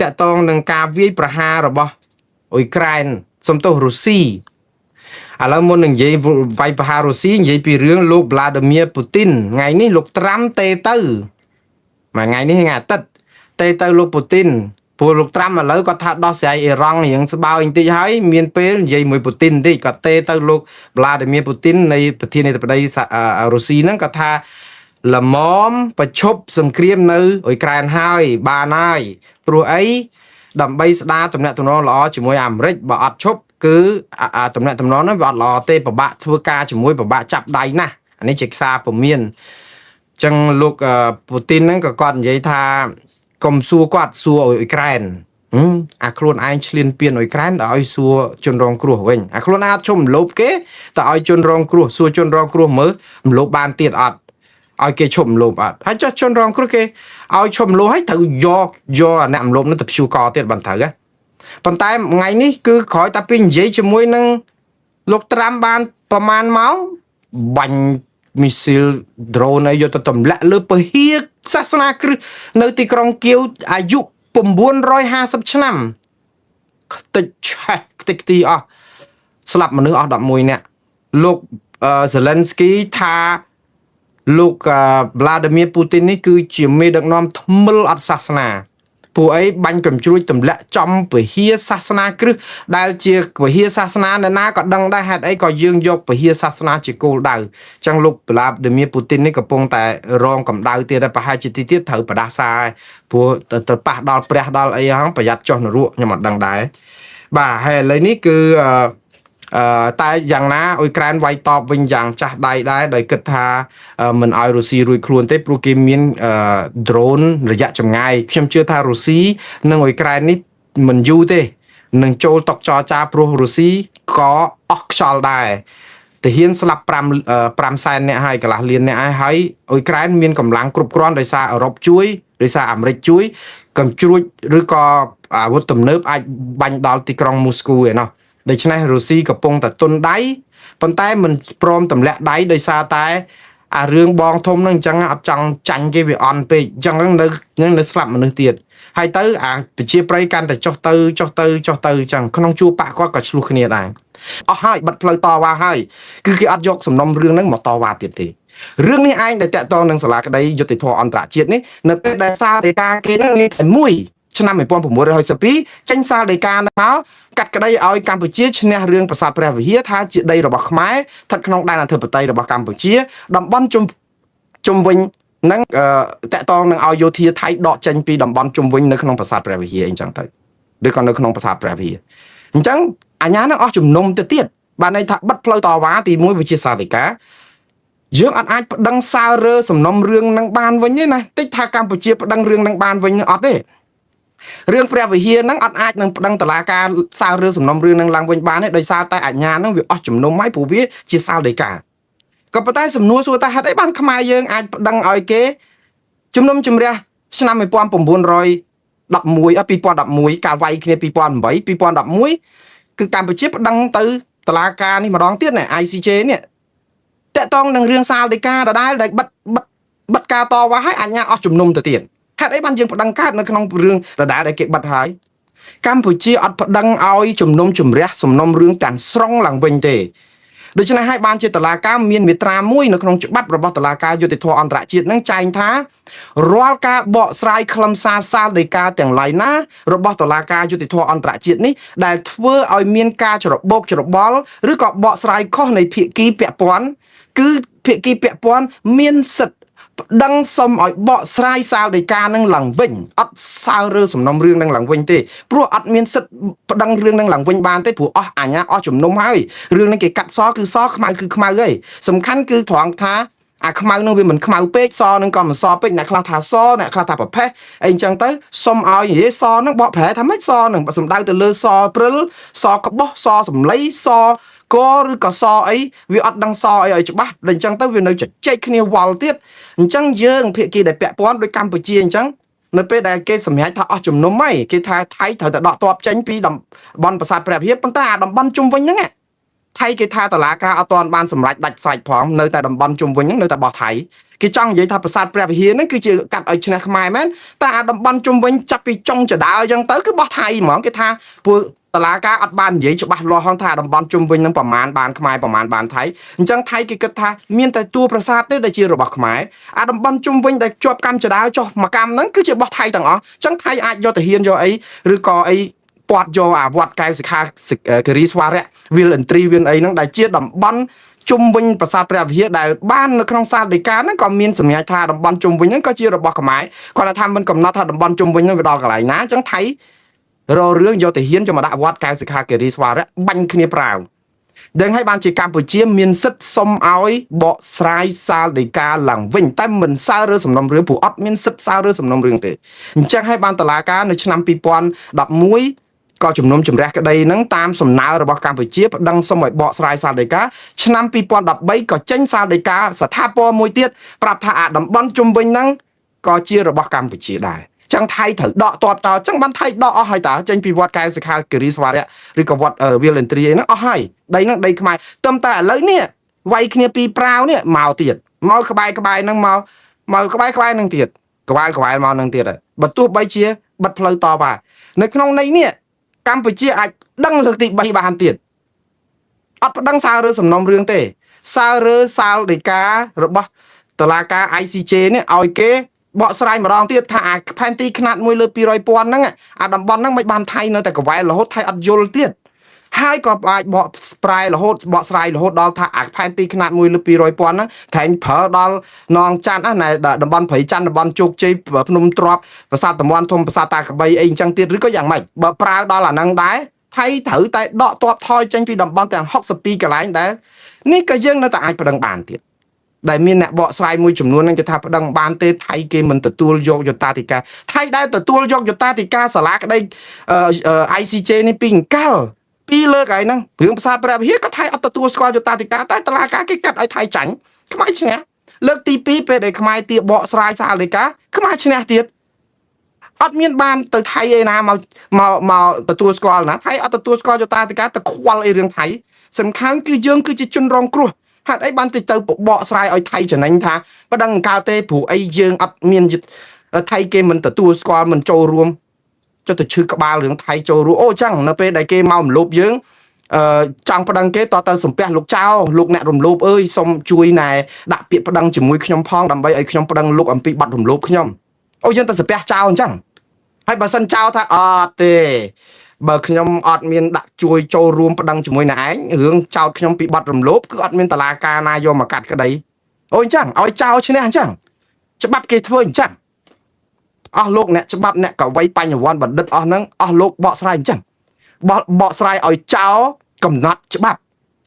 តាក់ទងនឹងការវាយប្រហាររបស់អ៊ុយក្រែនសំទោសរុស្ស៊ីឥឡូវមុននឹងនិយាយវាយប្រហាររុស្ស៊ីនិយាយពីរឿងលោក Vladimir Putin ថ្ងៃនេះលោកត្រាំទេទៅមួយថ្ងៃនេះថ្ងៃអាទិត្យទេទៅលោក Putin ព្រោះលោកត្រាំឥឡូវគាត់ថាដោះស្រាយអ៊ីរ៉ង់រៀងស្បើយបន្តិចហើយមានពេលនិយាយមួយ Putin បន្តិចគាត់ទេទៅលោក Vladimir Putin នៃប្រធានាធិបតីរុស្ស៊ីហ្នឹងគាត់ថាល្មមប្រឈប់សង្គ្រាមនៅអ៊ុយក្រែនហើយបានហើយព្រោះអីដើម្បីស្ដារទំនាក់ទំនងល្អជាមួយអាមេរិកបើអត់ឈប់គឺទំនាក់ទំនងហ្នឹងវាអត់ល្អទេពិបាកធ្វើការជាមួយពិបាកចាប់ដៃណាស់អានេះជាសារពមៀនអញ្ចឹងលោកពូទីនហ្នឹងក៏គាត់និយាយថាកុំសួរគាត់សួរអ៊ុយក្រែនអាខ្លួនឯងឈ្លានពានអ៊ុយក្រែនទៅឲ្យសួរជនរងគ្រោះវិញអាខ្លួនអាចជុំរំលោភគេទៅឲ្យជនរងគ្រោះសួរជនរងគ្រោះមើលរំលោភបានទៀតអត់ឲ្យគេឈប់រំលោភអត់ហើយចុះជនរងគ្រោះគេឲ្យឈប់រំលោភឲ្យត្រូវយកអ្នករំលោភនោះទៅព្យួរកទៀតបានត្រូវហ៎ប៉ុន្តែថ្ងៃនេះគឺក្រោយតែពីនិយាយជាមួយនឹងលោកត្រាំបានប្រមាណម៉ោងបាញ់មីស៊ីល drone ឲ្យយកទៅទម្លាក់លើពហិសាសនាគ្រឹះនៅទីក្រុងគៀវអាយុ950ឆ្នាំខ្ទេចឆេះខ្ទេចខ្ទីអស់ស្លាប់មនុស្សអស់11នាក់លោក Zelensky ថាលោក Vladimir Putin នេះគឺជាមេដឹកនាំថ្មិលអត់សាសនាពួកអីបាញ់កំជ្រួចទម្លាក់ចំពហិសាសនាគ្រឹះដែលជាពហិសាសនាអ្នកណាក៏ដឹងដែរហេតុអីក៏យើងយកពហិសាសនាជាគោលដៅអញ្ចឹងលោក Vladimir Putin នេះកំពុងតែរងកម្ដៅទៀតហើយប្រហែលជាទីទៀតត្រូវប្រដាសាហើយព្រោះទៅប៉ះដល់ព្រះដល់អីហ្នឹងប្រយ័ត្នចុះនរកខ្ញុំអត់ដឹងដែរបាទហើយឥឡូវនេះគឺតែយ៉ាងណាអ៊ុយក្រែនវាយតបវិញយ៉ាងចាស់ដៃដែរដោយគិតថាមិនឲ្យរុស្ស៊ីរួចខ្លួនទេព្រោះគេមានdrone រយៈចម្ងាយខ្ញុំជឿថារុស្ស៊ីនិងអ៊ុយក្រែននេះមិនយូរទេនឹងចូលតុចរចាព្រោះរុស្ស៊ីក៏អស់ខ្យល់ដែរទាហានស្លាប់5សែននាក់ហើយកន្លះលាននាក់ហើយអ៊ុយក្រែនមានកម្លាំងគ្រប់គ្រាន់ដោយសារអឺរ៉ុបជួយដោយសារអាមេរិកជួយកំជ្រួចឬក៏អាវុធទំនើបអាចបាញ់ដល់ទីក្រុងមូស្គូឯណោះដូច្នេះរុស្ស៊ីកំពុងតែទុនដៃប៉ុន្តែមិនព្រមទម្លាក់ដៃដោយសារតែអារឿងបងធំហ្នឹងអញ្ចឹងអត់ចង់ចាញ់គេវាអន់ពេកអញ្ចឹងនៅស្លាប់មនុស្សទៀតហើយទៅអាប្រជាប្រិយកាន់តែចុះទៅអញ្ចឹងក្នុងជួរបកគាត់ក៏ឆ្លោះគ្នាដែរអស់ហើយបិទផ្លូវតវ៉ាហើយគឺគេអត់យកសំណុំរឿងហ្នឹងមកតវ៉ាទៀតទេរឿងនេះឯងដែលតាក់ទងនឹងសាលាក្តីយុត្តិធម៌អន្តរជាតិនេះនៅពេលដែលសារដីកាគេហ្នឹងមានតែមួយឆ្នាំ1962ចេញសារដីកាមកកាត់ក្តីឲ្យកម្ពុជាឈ្នះរឿងប្រាសាទព្រះវិហារថាជាដីរបស់ខ្មែរស្ថិតក្នុងដែនអធិបតេយ្យរបស់កម្ពុជាតំបន់ជុំវិញនឹងតាក់ទងនឹងឲ្យយោធាថៃដកចេញពីតំបន់ជុំវិញនៅក្នុងប្រាសាទព្រះវិហារអីចឹងទៅឬក៏នៅក្នុងប្រាសាទព្រះវិហារអញ្ចឹងអាញានឹងអស់ជំនុំទៅទៀតបានន័យថាបិទផ្លូវតវ៉ាទី1វិជាសាលដីកាយើងអត់អាចប្តឹងសាររើសំណុំរឿងនឹងបានវិញទេណាតិចថាកម្ពុជាប្តឹងរឿងនឹងបានវិញអត់ទេរឿងព្រះវិហារហ្នឹងអត់អាចនឹងប្តឹងតុលាការសាររឿងសំណុំរឿងនឹងឡើងវិញបានទេដោយសារតែអាជ្ញាហ្នឹងវាអស់ជំនុំហើយព្រោះវាជាសាលដីកាក៏ប៉ុន្តែសំណួរសួរថាហេតុអីបានខ្មែរយើងអាចប្តឹងឲ្យគេជំនុំជម្រះឆ្នាំ1911 2011ការវាយគ្នា2008 2011គឺកម្ពុជាប្តឹងទៅតុលាការនេះម្ដងទៀតណា ICJ នេះតកតងនឹងរឿងសាលដីកាដដែលដែលបិទការតវ៉ាឲ្យអាជ្ញាអស់ជំនុំទៅទៀតហេតុអីបានយើងប្តឹងកើតនៅក្នុងរឿងដដែលដែលគេបិទហើយកម្ពុជាអត់ប្តឹងឲ្យជំនុំជម្រះសំណុំរឿងទាំងស្រុងឡើងវិញទេដូច្នេះហើយបានជាតុលាការមានមាត្រាមួយនៅក្នុងច្បាប់របស់តុលាការយុត្តិធម៌អន្តរជាតិនឹងចែងថារាល់ការបកស្រាយខ្លឹមសារសាលដីកាទាំងឡាយណារបស់តុលាការយុត្តិធម៌អន្តរជាតិនេះដែលធ្វើឲ្យមានការច្របូកច្របល់ឬក៏បកស្រាយខុសនៃភាគីពាក់ព័ន្ធគឺភាគីពាក់ព័ន្ធមានសិទ្ធិប្តឹងសុំឲ្យបកស្រាយសាលដីកានឹងឡើងវិញអត់សាររើសំណុំរឿងនឹងឡើងវិញទេព្រោះអត់មានសិទ្ធិប្តឹងរឿងនឹងឡើងវិញបានទេព្រោះអស់អាញាអស់ជំនុំហើយរឿងនឹងគេកាត់សគឺសខ្មៅគឺខ្មៅហើយសំខាន់គឺត្រង់ថាអាខ្មៅនឹងវាមិនខ្មៅពេកសនឹងក៏មិនសពេកអ្នកខ្លះថាសអ្នកខ្លះថាប្រផេះអីអញ្ចឹងទៅសុំឲ្យនិយាយសនឹងបកប្រែថាម៉េចសនឹងសំដៅទៅលើសព្រិលសក្បោះសសំឡីសកឬក៏សអីវាអត់ដឹងសអីឲ្យច្បាស់ដល់អញ្ចឹងទៅវានៅជជែកគ្នាវល់ទៀតអញ្ចឹងយើងភាគីដែលពាក់ព័ន្ធដោយកម្ពុជាអញ្ចឹងនៅពេលដែលគេសម្រេចថាអស់ជំនុំហើយគេថាថៃត្រូវតែដកទ័ពចេញពីតំបន់ប្រាសាទព្រះវិហារប៉ុន្តែអាតំបន់ជុំវិញហ្នឹង ថៃគេថាតឡាការអត់ទាន់បានសម្រេចដាច់ស្រេចផងនៅតែតំបន់ជុំវិញហ្នឹងនៅតែបោះថៃគេចង់និយាយថាប្រាសាទព្រះវិហារហ្នឹងគឺជាកាត់ឲ្យឈ្នះខ្មែរមែនតែអាតំបន់ជុំវិញចាប់ពីចុងចដាអញ្ចឹងទៅគឺបោះថៃហ្មងគេថាពួកតឡាការអត់បាននិយាយច្បាស់លាស់ហងថាតំបន់ជុំវិញហ្នឹងប្រមាណបានខ្មែរប្រមាណបានថៃអញ្ចឹងថៃគេគិតថាមានតែតួប្រាសាទទេដែលជារបស់ខ្មែរអាតំបន់ជុំវិញដែលជាប់កម្មចដាចុះមកកម្មហ្នឹងគឺជារបស់ថៃទាំងអស់អញ្ចឹងថៃអាចយកទៅហ៊ានយកអីឬក៏អីពាត់យកអាវត្តកែវសិក្ខាគិរីស្វារៈវិលឥន្ទ្រីវិនអីហ្នឹងដែលជាតំបន់ជុំវិញប្រាសាទព្រះវិហារដែលបាននៅក្នុងសាលដីកាហ្នឹងក៏មានសម្ញ្ញាថាតំបន់ជុំវិញហ្នឹងក៏ជារបស់ខ្មែរគាត់ថាមិនកំណត់ថាតំបន់ជុំវិញហ្នឹងវាដល់កន្លែងណាអញ្ចឹងថៃរករឿងយកទៅហ៊ានយកមកដាក់វត្តកែវសិក្ខាគិរីស្វារៈបាញ់គ្នាប្រាវដឹងហើយបានជាកម្ពុជាមានសិទ្ធិសុំឲ្យបកស្រាយសាលដីកាឡើងវិញតែមិនសើរើសំណុំរឿងព្រោះអត់មានសិទ្ធិសើរើសំណុំរឿងទេអញ្ចឹងហើយបានតុលាការនៅឆ្នាំ2011ក៏ជំនុំជម្រះក្តីហ្នឹងតាមសំណើរបស់កម្ពុជាប្តឹងសុំឲ្យបកស្រាយសាលដីកាឆ្នាំ2013ក៏ចេញសាលដីកាស្ថាពរមួយទៀតប្រាប់ថាអាតំបន់ជុំវិញហ្នឹងក៏ជារបស់កម្ពុជាដែរចឹងថៃត្រូវដកតបតចឹងបានថៃដកអស់ហើយតើចេញពីវត្តកែវសិក្ខាគិរីស្វារៈឬក៏វត្តវិលឥន្ទ្រីហ្នឹងអស់ហើយដីហ្នឹងដីខ្មែរតែឥឡូវនេះវាយគ្នាពីប្រាវនេះមកទៀតមកក្បែរហ្នឹងមកក្បែរហ្នឹងទៀតក្បែរមកហ្នឹងទៀតហើយបើទោះបីជាបិទផ្លូវតបហើយនៅក្នុងន័យនេះកម្ពុជាអាចដឹងលើកទី3បានទៀតអត់ប្តឹងសើរើសំណុំរឿងទេសើរើសាលដីការបស់តុលាការ ICJ នេះឲ្យគេបកស្រាយម្ដងទៀតថាអាផែនទីខ្នាត1លើ200,000ហ្នឹងអាតំបន់ហ្នឹងមិនបានថៃនៅតែកវែលរហូតថៃអត់យល់ទៀតហើយក៏អាចបកស្រាយរហូតដល់ថាអាផែនទីខ្នាត1លើ200,000ហ្នឹងក្រែងប្រើដល់នងច័ន្ទណាតំបន់ព្រៃច័ន្ទតំបន់ជោគជ័យភ្នំទ្រាប់ប្រាសាទតំបន់ធំប្រាសាទតាកបីអីអញ្ចឹងទៀតឬក៏យ៉ាងម៉េចបើប្រើដល់អាហ្នឹងដែរថៃត្រូវតែដកទ័ពថយចេញពីតំបន់ទាំង62កន្លែងដែរនេះក៏យើងនៅតែអាចប្តឹងបានទៀតដែលមានអ្នកបកស្រាយមួយចំនួនហ្នឹងគេថាប្តឹងបានទេថៃគេមិនទទួលយកយុត្តាធិការថៃដែលទទួលយកយុត្តាធិការសាលាក្តីICJ នេះពីអង្កល2លើកហើយហ្នឹងរឿងភាសាព្រះវិហារក៏ថៃអត់ទទួលស្គាល់យុត្តាធិការតែតុលាការគេកាត់ឲ្យថៃចាញ់ខ្មែរឈ្នះលើកទី2ពេលដែលខ្មែរទាបកស្រាយសាលដីកាខ្មែរឈ្នះទៀតអត់មានបានទៅថៃឯណាមកទទួលស្គាល់ណាថៃអត់ទទួលស្គាល់យុត្តាធិការទៅខ្វល់អីរឿងថៃសំខាន់គឺយើងគឺជាជនរងគ្រោះហេតុអីបានទៅបកស្រាយឲ្យថៃចំណេញថាប៉ណ្ដឹងកើតទេព្រោះអីយើងអត់មានថៃគេមិនទទួលស្គាល់មិនចូលរួមចុះទៅឈឺក្បាលរឿងថៃចូលរួមអូចឹងនៅពេលដែលគេមករំលោភយើងចង់ប្តឹងគេតទៅសំពះលោកចៅលោកអ្នករំលោភអើយសូមជួយណែដាក់ពាក្យប្តឹងជាមួយខ្ញុំផងដើម្បីឲ្យខ្ញុំប្តឹងលោកអំពីបាត់រំលោភខ្ញុំអូយើងទៅសំពះចៅអញ្ចឹងហើយបើសិនចៅថាអត់ទេបើខ្ញុំអត់មានដាក់ជួយចូលរួមប្តឹងជាមួយអ្នកឯងរឿងចោតខ្ញុំពីបាត់រំលោភគឺអត់មានតឡាការណាយកមកកាត់ក្តីអូអញ្ចឹងឲ្យចៅឈ្នះអញ្ចឹងច្បាប់គេធ្វើអញ្ចឹងអស់លោកអ្នកច្បាប់អ្នកកវីបញ្ញវន្តបណ្ឌិតអស់ហ្នឹងអស់លោកបកស្រាយអញ្ចឹងបកស្រាយឲ្យចៅកំណត់ច្បាប់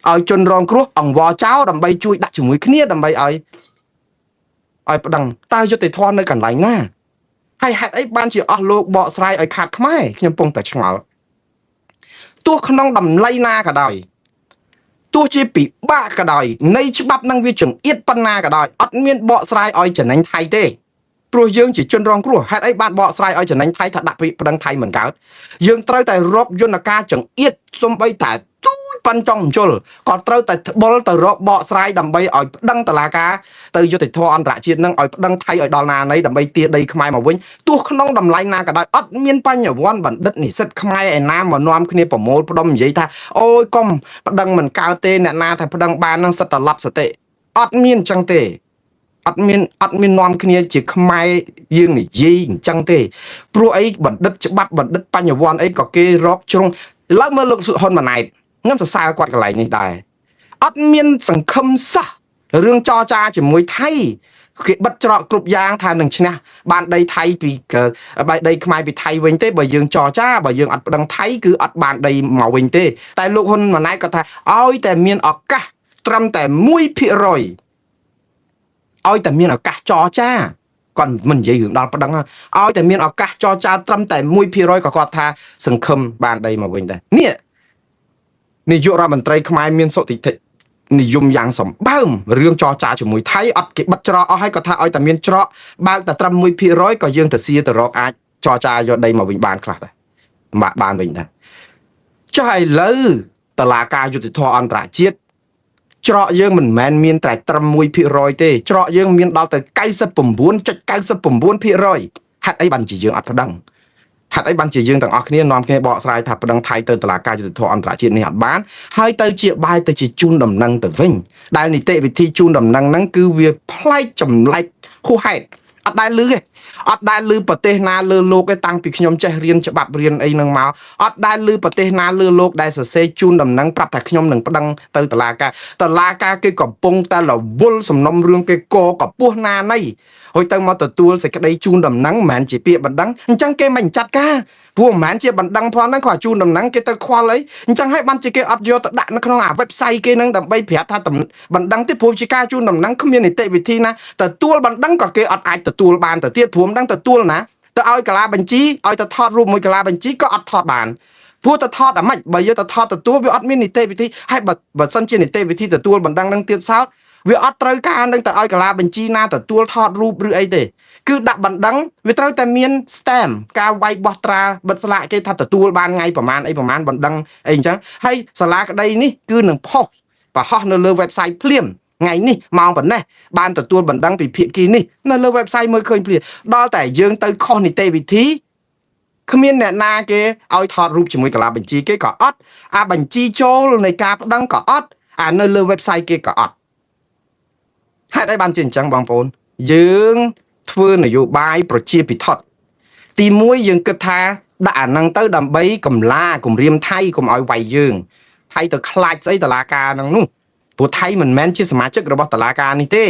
ឲ្យជនរងគ្រោះអង្វរចៅដើម្បីជួយដាក់ជាមួយគ្នាដើម្បីឲ្យប្តឹងតើយុត្តិធម៌នៅកន្លែងណាហើយហេតុអីបានជាអស់លោកបកស្រាយឲ្យខាត់ខ្មែរខ្ញុំពងតែឆ្ងល់ទោះក្នុងតម្លៃណាក៏ដោយទោះជាពិបាកក៏ដោយនៃច្បាប់នឹងវាចង្អៀតប៉ុណ្ណាក៏ដោយអត់មានបកស្រាយឲ្យចំណេញថៃទេព្រោះយើងជាជនរងគ្រោះហេតុអីបានបកស្រាយឲ្យចំណេញថៃថាដាក់ពាក្យប្តឹងថៃមិនកើតយើងត្រូវតែរកយន្តការចង្អៀតសំបីតែទូចប៉ាន់ចង់ជុលក៏ត្រូវតែត្បល់ទៅរកបកស្រាយដើម្បីឲ្យប្តឹងតុលាការទៅយុត្តិធម៌អន្តរជាតិនឹងឲ្យប្តឹងថៃឲ្យដល់ណាណីដើម្បីទាដីខ្មែរមកវិញទោះក្នុងតម្លៃណាក៏ដោយអត់មានបញ្ញវន្តបណ្ឌិតនិស្សិតខ្មែរឯណាមកនាំគ្នាប្រមូលផ្ដុំនិយាយថាអូយកុំប្តឹងមិនកើតទេអ្នកណាថាប្តឹងបាននឹងសិតត្រឡប់សតិអត់មានអញ្ចឹងទេអត់មាននាំគ្នាជាខ្មែរយើងនិយាយអញ្ចឹងទេព្រោះអីបណ្ឌិតច្បាប់បណ្ឌិតបញ្ញវន្តអីក៏គេរកជ្រុងឡើយមើលលោកហ៊ុនម៉ាណែតខ្ញុំសរសើរគាត់កន្លែងនេះដែរអត់មានសង្ឃឹមសោះរឿងចរចាជាមួយថៃគេបិទច្រកគ្រប់យ៉ាងថានឹងឈ្នះបានដីថៃពីដីខ្មែរពីថៃវិញទេបើយើងចរចាបើយើងអត់ប្តឹងថៃគឺអត់បានដីមកវិញទេតែលោកហ៊ុនម៉ាណែតគាត់ថាឲ្យតែមានឱកាសត្រឹមតែ 1% ឲ្យតែមានឱកាសចរចាគាត់មិននិយាយរឿងដល់ប្តឹងឲ្យតែមានឱកាសចរចាត្រឹមតែ 1% ក៏គាត់ថាសង្ឃឹមបានដីមកវិញដែរនេះនាយករដ្ឋមន្ត្រីខ្មែរមានសុតិធិនិយមយ៉ាងសម្បើមរឿងចរចាជាមួយថៃអត់គេបិទច្រកអស់ហើយក៏ថាឲ្យតែមានច្រកបើកតែត្រឹម 1% ក៏យើងទៅសៀទៅរកអាចចរចាយកដីមកវិញបានខ្លះដែរបានវិញដែរចុះឥឡូវ តឡាការយុតិធធអន្តរជាតិច្រកយើងមិនមែនមានតែត្រឹម 1% ទេច្រកយើងមានដល់ទៅ 99.99% ហេតុអីបានជាយើងអត់ប្តឹងហេតុអីបានជាយើងទាំងអស់គ្នានាំគ្នាបកស្រាយថាប្តឹងថៃទៅតុលាការយុត្តិធម៌អន្តរជាតិនេះអត់បានហើយទៅជាបែរទៅជាជូនដំណឹងទៅវិញដែលនីតិវិធីជូនដំណឹងហ្នឹងគឺវាប្លែកចម្លែកហួសហេតុអត់ដែលលឺទេអត់ដែលលឺប្រទេសណាលើโลกទេតាំងពីខ្ញុំចេះរៀនច្បាប់រៀនអីហ្នឹងមកអត់ដែលលឺប្រទេសណាលើโลกដែលសរសេរជូនដំណឹងប្រាប់ថាខ្ញុំនឹងប្តឹងទៅតុលាការគេកំពុងតែរវល់សំណុំរឿងគេកកពោះណាណីហើយទៅមកទទួលសេចក្តីជូនដំណឹងមិនមែនជាពាក្យបណ្ដឹងអញ្ចឹងគេមិនចាត់ការព្រោះមិនមែនជាបណ្ដឹងផងហ្នឹងគាត់ជូនដំណឹងគេទៅខ្វល់អីអញ្ចឹងហើយបានជាគេអត់យកទៅដាក់នៅក្នុងអា website គេហ្នឹងដើម្បីប្រាប់ថាបណ្ដឹងទេព្រោះជាការជូនដំណឹងគ្មាននីតិវិធីណាទទួលបណ្ដឹងក៏គេអត់អាចទទួលបានទៅទៀតព្រោះមិនដឹងទទួលណាទៅឲ្យកាឡាបញ្ជីឲ្យទៅថតរូបមួយកាឡាបញ្ជីក៏អត់ថតបានព្រោះទៅថតអាម៉េចបើយកទៅថតទទួលវាអត់មាននីតិវិធីហើយបើសិនជានីតិវិធីទទួលបណ្ដឹងនឹងទៀតសោតវាអត់ត្រូវការនឹងទៅឲ្យកាឡាបញ្ជីណាទទួលថតរូបឬអីទេគឺដាក់បណ្ដឹងវាត្រូវតែមាន stamp ការវាយបោះត្រាបិទស្លាកគេថាទទួលបានថ្ងៃប្រហែលអីប្រហែលបណ្ដឹងអីអញ្ចឹងហើយសាលាក្តីនេះគឺនឹងផុសប្រហោះនៅលើ website ភ្លាមថ្ងៃនេះម៉ោងប៉ុណ្ណេះបានទទួលបណ្ដឹងពីភាគីនេះនៅលើ website មើលឃើញភ្លាមដល់តែយើងទៅខុសនីតិវិធីគ្មានអ្នកណាគេឲ្យថតរូបជាមួយកាឡាបញ្ជីគេក៏អត់អាបញ្ជីចូលនៃការប្តឹងក៏អត់អានៅលើ website គេក៏អត់ហេតុអីបានជាអញ្ចឹងបងប្អូនយើងធ្វើនយោបាយប្រជាពិធដ្ឋទី1យើងគិតថាដាក់អាហ្នឹងទៅដើម្បីកម្លាគម្រាមថៃកុំឲ្យវាយយើងថៃទៅខ្លាចស្អីតុលាការហ្នឹងនោះព្រោះថៃមិនមែនជាសមាជិករបស់តុលាការនេះទេ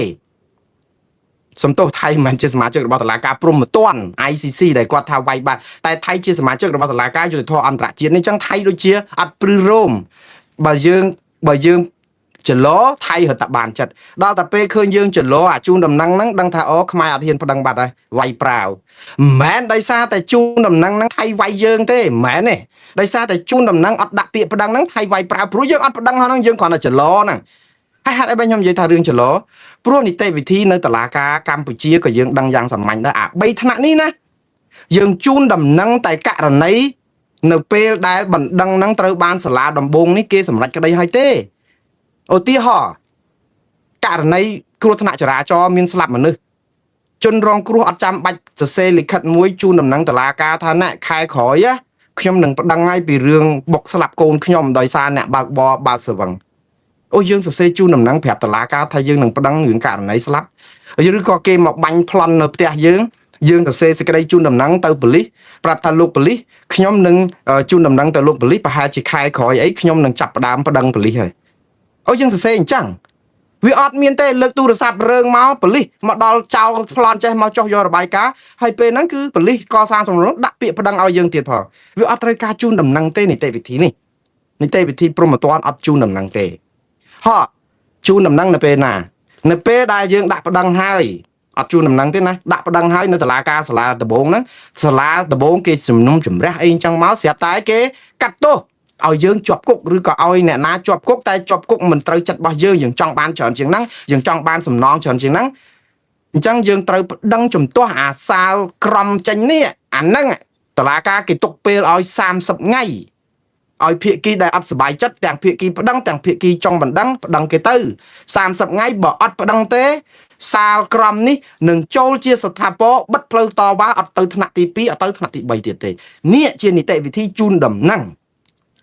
សំទោសថៃមិនមែនជាសមាជិករបស់តុលាការព្រហ្មទណ្ឌ ICC ដែលគាត់ថាវាយបាត់តែថៃជាសមាជិករបស់តុលាការយុត្តិធម៌អន្តរជាតិនេះអញ្ចឹងថៃដូចជាអត់ព្រឺរោមបើយើងចលោថៃរត់តែបានចិត្តដល់តែពេលឃើញយើងចលោអាជូនដំណឹងហ្នឹងដឹងថាអូខ្មែរអត់ហ៊ានប្តឹងបាត់ហើយវាយប្រាវមិនមែនដោយសារតែជូនដំណឹងហ្នឹងថៃវាយយើងទេមិនមែនទេដោយសារតែជូនដំណឹងអត់ដាក់ពាក្យប្តឹងហ្នឹងថៃវាយប្រាវព្រោះយើងអត់ប្តឹងហ្នឹងយើងគ្រាន់តែចលោហ្នឹងហើយហេតុអីបើខ្ញុំនិយាយថារឿងចលោព្រោះនីតិវិធីនៅតុលាការកម្ពុជាក៏យើងដឹងយ៉ាងសាមញ្ញដែរអា3ថ្នាក់នេះណាយើងជូនដំណឹងតែករណីនៅពេលដែលបណ្ដឹងហ្នឹងត្រូវបានសាលាដំបងនេះគេសម្រេចក្តីហើយទេឧទាហរណ៍ករណីគ្រោះថ្នាក់ចរាចរណ៍មានស្លាប់មនុស្សជនរងគ្រោះអត់ចាំបាច់សរសេរលិខិតមួយជូនដំណឹងតុលាការថាណែខែក្រោយខ្ញុំនឹងប្តឹងឲ្យពីរឿងបុកស្លាប់កូនខ្ញុំដោយសារអ្នកបើកបរបើកស្វឹងអូយើងសរសេរជូនដំណឹងប្រាប់តុលាការថាយើងនឹងប្តឹងរឿងករណីស្លាប់ឬក៏គេមកបាញ់ប្លន់នៅផ្ទះយើងសរសេរសេចក្តីជូនដំណឹងទៅប៉ូលីសប្រាប់ថាលោកប៉ូលីសខ្ញុំនឹងជូនដំណឹងទៅលោកប៉ូលីសប្រហែលជាខែក្រោយអីខ្ញុំនឹងចាប់ផ្ដើមប្តឹងប៉ូលីសហើយអូយើងសរសេរអញ្ចឹងវាអត់មានទេលើកទូរស័ព្ទរើងមកប៉ូលីសមកដល់ចោលប្លន់ចេះមកចុះយករបាយការណ៍ហើយពេលហ្នឹងគឺប៉ូលីសកសាងសំណុំដាក់ពាក្យប្តឹងឲ្យយើងទៀតផងវាអត់ត្រូវការជូនដំណឹងទេនីតិវិធីនេះនីតិវិធីព្រហ្មទណ្ឌអត់ជូនដំណឹងទេជូនដំណឹងនៅពេលណានៅពេលដែលយើងដាក់ប្តឹងហើយអត់ជូនដំណឹងទេណាដាក់ប្តឹងហើយនៅតុលាការសាលាដំបងហ្នឹងសាលាដំបងគេជំនុំជម្រះអីអញ្ចឹងមកស្រាប់តែគេកាត់ទោសឲ្យយើងជាប់គុកឬក៏ឲ្យអ្នកណាជាប់គុកតែជាប់គុកមិនត្រូវចិត្តរបស់យើងចង់បានច្រើនជាងហ្នឹងយើងចង់បានសំណងច្រើនជាងហ្នឹងអញ្ចឹងយើងត្រូវប្តឹងជំទាស់អាសាលក្រមចេញនេះអាហ្នឹងតុលាការគេទុកពេលឲ្យ30ថ្ងៃឲ្យភាគីដែលអត់សប្បាយចិត្តទាំងភាគីប្តឹងទាំងភាគីចង់បណ្ដឹងប្តឹងគេទៅ30ថ្ងៃបើអត់ប្តឹងទេសាលក្រមនេះនឹងចូលជាស្ថាពរបិទផ្លូវតវ៉ាអត់ទៅថ្នាក់ទី2អត់ទៅថ្នាក់ទី3ទៀតទេនេះជានីតិវិធីជូនដំណឹង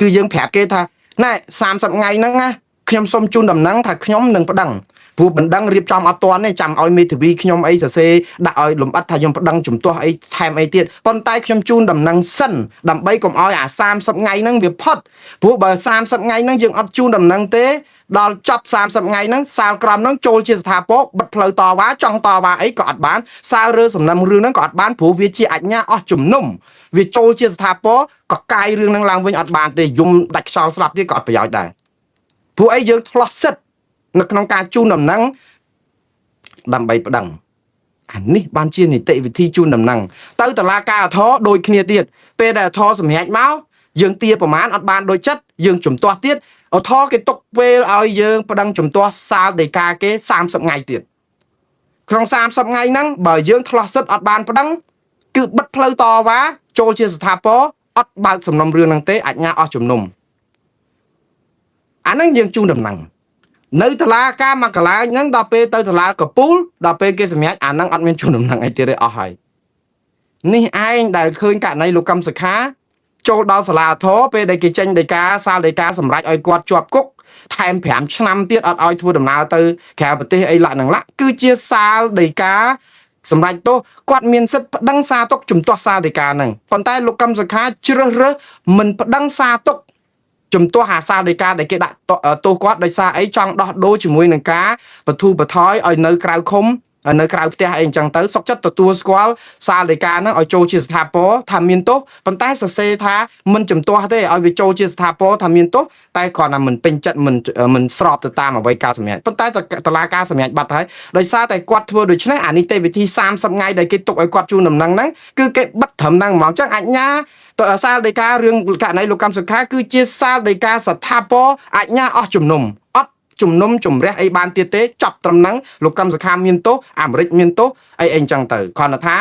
គឺយើងប្រាប់គេថាណែ30ថ្ងៃហ្នឹងណាខ្ញុំសូមជូនដំណឹងថាខ្ញុំនឹងប្តឹងព្រោះបណ្ដឹងរៀបចំអត់ទាន់ទេចាំឲ្យមេធាវីខ្ញុំអីសរសេរដាក់ឲ្យលំអិតថាខ្ញុំប្តឹងជំទាស់អីថែមអីទៀតប៉ុន្តែខ្ញុំជូនដំណឹងសិនដើម្បីកុំឲ្យអា30ថ្ងៃហ្នឹងវាផុតព្រោះបើ30ថ្ងៃហ្នឹងយើងអត់ជូនដំណឹងទេដល់ចប់30ថ្ងៃហ្នឹងសាលក្រមហ្នឹងចូលជាស្ថាពរបិទផ្លូវតវ៉ាចង់តវ៉ាអីក៏អត់បានសាលរើសំណុំរឿងហ្នឹងក៏អត់បានព្រោះវាជាអាជ្ញាអស់ជំនុំវាចូលជាស្ថាពរក៏កាយរឿងហ្នឹងឡើងវិញអត់បានទេយំដាច់ខ្យល់ស្លាប់ទៀតក៏អត់ប្រយោជន៍ដែរព្រោះអីយើងឆ្លោះសិទ្ធនៅក្នុងការជូនដំណឹងដើម្បីប្តឹងអានេះបានជានីតិវិធីជូនដំណឹងទៅតុលាការអធរដូចគ្នាទៀតពេលដែលអធរសម្រេចមកយើងទាប្រមាណអត់បានដូចចិត្តយើងជំទាស់ទៀតអធរគេទុកពេលឲ្យយើងប្តឹងជំទាស់សាលដីកាគេ30ថ្ងៃទៀតក្នុង30ថ្ងៃហ្នឹងបើយើងឆ្លោះសិទ្ធអត់បានប្តឹងគឺបិទផ្លូវតវ៉ាចូលជាស្ថាពរអត់បើកសំណុំរឿងហ្នឹងទេអាជ្ញាអស់ជំនុំ អាហ្នឹងយើងជូនដំណឹងនៅតុលាការមកកន្លែងហ្នឹងដល់ពេលទៅតុលាកពូលដល់ពេលគេសម្រេចអាហ្នឹងអត់មានជូនដំណឹងអីទៀតទេអស់ហើយនេះឯងដែលឃើញករណីលោកកឹមសុខាចូលដល់សាលាធរពេលដែលគេចេញដីកាសាលដីកាសម្រេចឲ្យគាត់ជាប់គុកថែម5ឆ្នាំទៀតអត់ឲ្យធ្វើដំណើរទៅក្រៅប្រទេសអីឡាក់នឹងឡាក់គឺជាសាលដីកាសម្រាប់ទោសគាត់មានសិទ្ធិប្តឹងសារទុកជំទាស់សារដីកាហ្នឹងប៉ុន្តែលោកកឹមសុខាជ្រើសរើសមិនប្តឹងសារទុកជំទាស់អាសាលដីកាដែលគេដាក់ទោសគាត់ដោយសារអីចង់ដោះដូរជាមួយនឹងការបទូបថយឲ្យនៅក្រៅឃុំនៅក្រៅផ្ទះអីអញ្ចឹងទៅសុកចិត្តទទួលស្គាល់សាលដីកាហ្នឹងឲ្យចូលជាស្ថាពរថាមានទោសប៉ុន្តែសរសេរថាមិនជំទាស់ទេឲ្យវាចូលជាស្ថាពរថាមានទោសតែគ្រាន់តែមិនពេញចិត្តមិនស្របទៅតាមអ្វីការសម្រេចប៉ុន្តែតុលាការសម្រេចបាត់ហើយដោយសារតែគាត់ធ្វើដូច្នេះអានីតិវិធី30ថ្ងៃដែលគេទុកឲ្យគាត់ជូនដំណឹងហ្នឹងគឺគេបិទត្រឹមហ្នឹងហ្មងអញ្ចឹងអាជ្ញាសាលដីការឿងករណីលោកកឹមសុខាគឺជាសាលដីកាស្ថាពរអាជ្ញាអស់ជំនុំអត់ជំនុំជម្រះអីបានទៀតទេចាប់ត្រឹមហ្នឹងលោកកឹមសុខាមានទោសអាមេរិកមានទោសអីអញ្ចឹងទៅគ្រាន់តែថា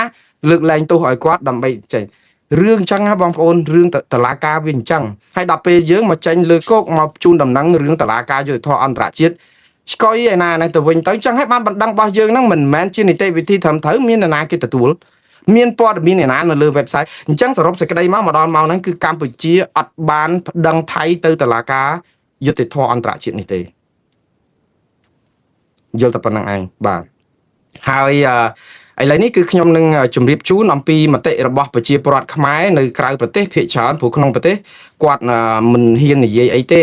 លើកលែងទោសឲ្យគាត់ដើម្បីចេញរឿងអញ្ចឹងណាបងប្អូនរឿងតឡាការវាអញ្ចឹងហើយដល់ពេលយើងមកចេញលើគោកមកជូនដំណឹងរឿងតឡាការយុត្តិធម៌អន្តរជាតិឆ្កុយឯណាទៅវិញទៅអញ្ចឹងហើយបានបណ្ដឹងរបស់យើងហ្នឹងមិនមែនជានីតិវិធីត្រឹមត្រូវមាននរណាគេទទួលមានព័ត៌មានឯណានៅលើ website អញ្ចឹងសរុបសេចក្តីមកដល់ម៉ោងហ្នឹងគឺកម្ពុជាអត់បានប្តឹងថៃទៅតុលាការយុត្តិធម៌អន្តរជាតិនេះទេយល់តែប៉ុណ្្នឹងឯងបាទហើយឥឡូវនេះគឺខ្ញុំនឹងជម្រាបជូនអំពីមតិរបស់ប្រជាពលរដ្ឋខ្មែរនៅក្រៅប្រទេសភាគច្រើនព្រោះក្នុងប្រទេសគាត់មិនហ៊ាននិយាយអីទេ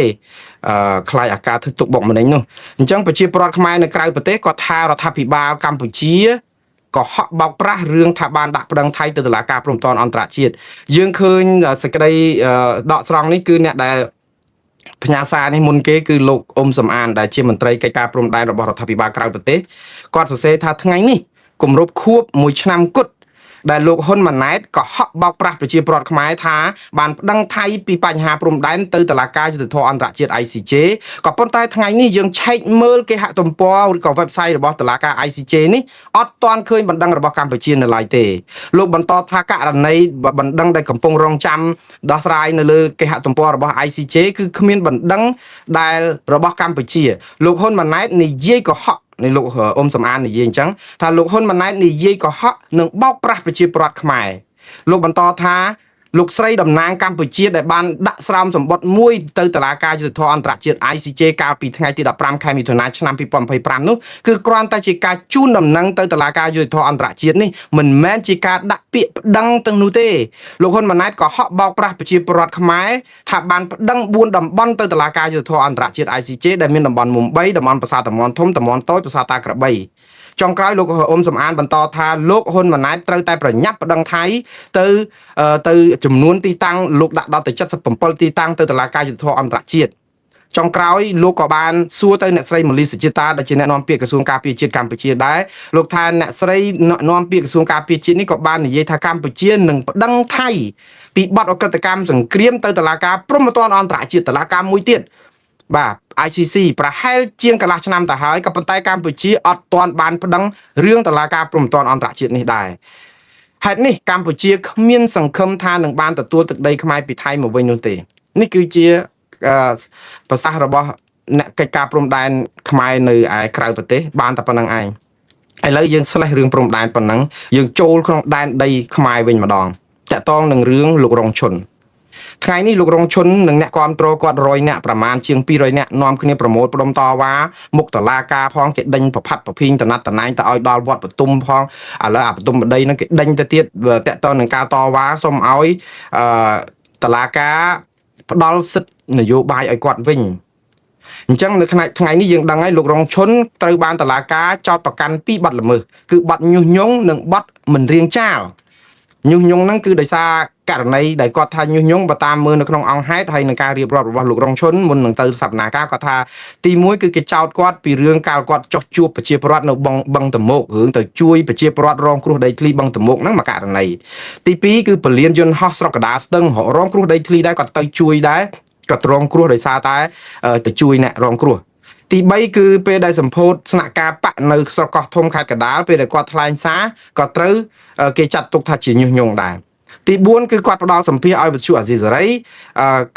ខ្លាចអាការធ្វើទុកបុកម្នេញនោះអញ្ចឹងប្រជាពលរដ្ឋខ្មែរនៅក្រៅប្រទេសគាត់ថារដ្ឋាភិបាលកម្ពុជាក៏ហក់បោកប្រាស់រឿងថាបានដាក់ប្តឹងថៃទៅតុលាការព្រំដែនអន្តរជាតិយើងឃើញសេចក្តីដកស្រង់នេះគឺអ្នកដែលផ្ញើសារនេះមុនគេគឺលោកអ៊ុំសំអានដែលជាមន្ត្រីកិច្ចការព្រំដែនរបស់រដ្ឋាភិបាលក្រៅប្រទេសគាត់សរសេរថាថ្ងៃនេះគម្រប់ខួប1ឆ្នាំគត់ដែលលោកហ៊ុនម៉ាណែតក៏ហក់បោកប្រាស់ប្រជាពលរដ្ឋខ្មែរថាបានប្តឹងថៃពីបញ្ហាព្រំដែនទៅតុលាការយុត្តិធម៌អន្តរជាតិ ICJ ក៏ប៉ុន្តែថ្ងៃនេះយើងឆែកមើលគេហទំព័រឬក៏ website របស់តុលាការ ICJ នេះអត់ទាន់ឃើញបណ្ដឹងរបស់កម្ពុជានៅឡើយទេលោកបន្តថាករណីបណ្ដឹងដែលកំពុងរងចាំដោះស្រាយនៅលើគេហទំព័ររបស់ ICJ គឺគ្មានបណ្ដឹងដែលរបស់កម្ពុជាលោកហ៊ុនម៉ាណែតនិយាយកុហកនៃលោកអ៊ុំសំអាននិយាយអញ្ចឹងថាលោកហ៊ុនម៉ាណែតនិយាយកុហកនិងបោកប្រាស់ប្រជាពលរដ្ឋខ្មែរលោកបន្តថាលោកស្រីតំណាងកម្ពុជាដែលបានដាក់ស្រោមសម្បត្តិមួយទៅតុលាការយុត្តិធម៌អន្តរជាតិ ICJ កាលពីថ្ងៃទី15ខែមិថុនាឆ្នាំ2025នោះគឺគ្រាន់តែជាការជូនដំណឹងទៅតុលាការយុត្តិធម៌អន្តរជាតិនេះមិនមែនជាការដាក់ពាក្យប្តឹងទាំងនោះទេលោកហ៊ុនម៉ាណែតក៏ហក់បោកប្រាស់ប្រជាពលរដ្ឋខ្មែរថាបានប្តឹង4តំបន់ទៅតុលាការយុត្តិធម៌អន្តរជាតិ ICJ ដែលមានតំបន់មុំ3តំបន់ប្រាសាទតំបន់ធំតំបន់តូចប្រាសាទតាក្របីចុងក្រោយលោកអ៊ុំសំអានបន្តថាលោកហ៊ុនម៉ាណែតត្រូវតែប្រញាប់ប្តឹងថៃទៅចំនួនទីតាំងលោកដាក់ដល់ទៅ77ទីតាំងទៅតុលាការយុត្តិធម៌អន្តរជាតិចុងក្រោយលោកក៏បានសួរទៅអ្នកស្រីម៉ូលីសុជាតាដែលជាអ្នកនាំពាក្យក្រសួងការពារជាតិកម្ពុជាដែរលោកថាអ្នកស្រីនាំពាក្យក្រសួងការពារជាតិនេះក៏បាននិយាយថាកម្ពុជានឹងប្តឹងថៃពីបទអក្រិតកម្មសង្គ្រាមទៅតុលាការព្រហ្មទណ្ឌអន្តរជាតិតុលាការមួយទៀតបាទ ICC ប្រហែលជាងកន្លះឆ្នាំទៅហើយក៏ប៉ុន្តែកម្ពុជាអត់ទាន់បានប្តឹងរឿងតុលាការព្រហ្មទណ្ឌអន្តរជាតិនេះដែរហេតុនេះកម្ពុជាគ្មានសង្ឃឹមថានឹងបានទទួលទឹកដីខ្មែរពីថៃមកវិញនោះទេនេះគឺជាប្រសាសន៍របស់អ្នកកិច្ចការព្រំដែនខ្មែរនៅឯក្រៅប្រទេសបានតែប៉ុណ្្នឹងឯងឥឡូវយើងស្លេះរឿងព្រំដែនប៉ុណ្ណឹងយើងចូលក្នុងដែនដីខ្មែរវិញម្ដងតាក់ទងនឹងរឿងលោករងឈុនថ្ងៃនេះលោករងឈុននិងអ្នកគ្រប់គ្រងគាត់100នាក់ប្រមាណជាង200នាក់នាំគ្នាប្រមូលផ្ដុំតវ៉ាមុខតុលាការផងគេដេញប្រផាត់ប្រភីងតំណតំណែងទៅឲ្យដល់វត្តបទុមផងឥឡូវអាបទុមបដីនឹងគេដេញទៅទៀតតាក់ទងនឹងការតវ៉ាសូមឲ្យតុលាការផ្ដល់សិទ្ធិនយោបាយឲ្យគាត់វិញអញ្ចឹងនៅថ្ងៃនេះយើងដឹងហើយលោករងឈុនត្រូវបានតុលាការចោទប្រកាន់ពីបទល្មើសគឺបទញុះញង់និងបទមិនរៀងចាលញុះញង់ហ្នឹងគឺដោយសារករណីដែលគាត់ថាញុះញង់បើតាមមើលនៅក្នុងអង្គហេតុហើយនឹងការរៀបរាប់របស់លោករងឈុនមុននឹងទៅសវនាការគាត់ថាទី1គឺគេចោទគាត់ពីរឿងកាលគាត់ចោះជួបប្រជាពលរដ្ឋនៅបឹងតមោករឿងទៅជួយប្រជាពលរដ្ឋរងគ្រោះដីធ្លីបឹងតមោកហ្នឹងមួយករណីទី2គឺពលានយន្តហោះស្រុកកដាស្ទឹងរងគ្រោះដីធ្លីដែរគាត់ទៅជួយដែរគាត់រងគ្រោះដោយសារតែទៅជួយអ្នករងគ្រោះទី3គឺពេលដែលសម្ពោធស្នាក់ការបកនៅស្រុកកោះធំខេត្តកណ្ដាលពេលដែលគាត់ថ្លែងសារក៏ត្រូវគេចាត់ទុកថាជាញុះញង់ដែរទី ទី4គឺគាត់ផ្ដល់សម្ភារឲ្យវិទ្យុអាស៊ីសេរី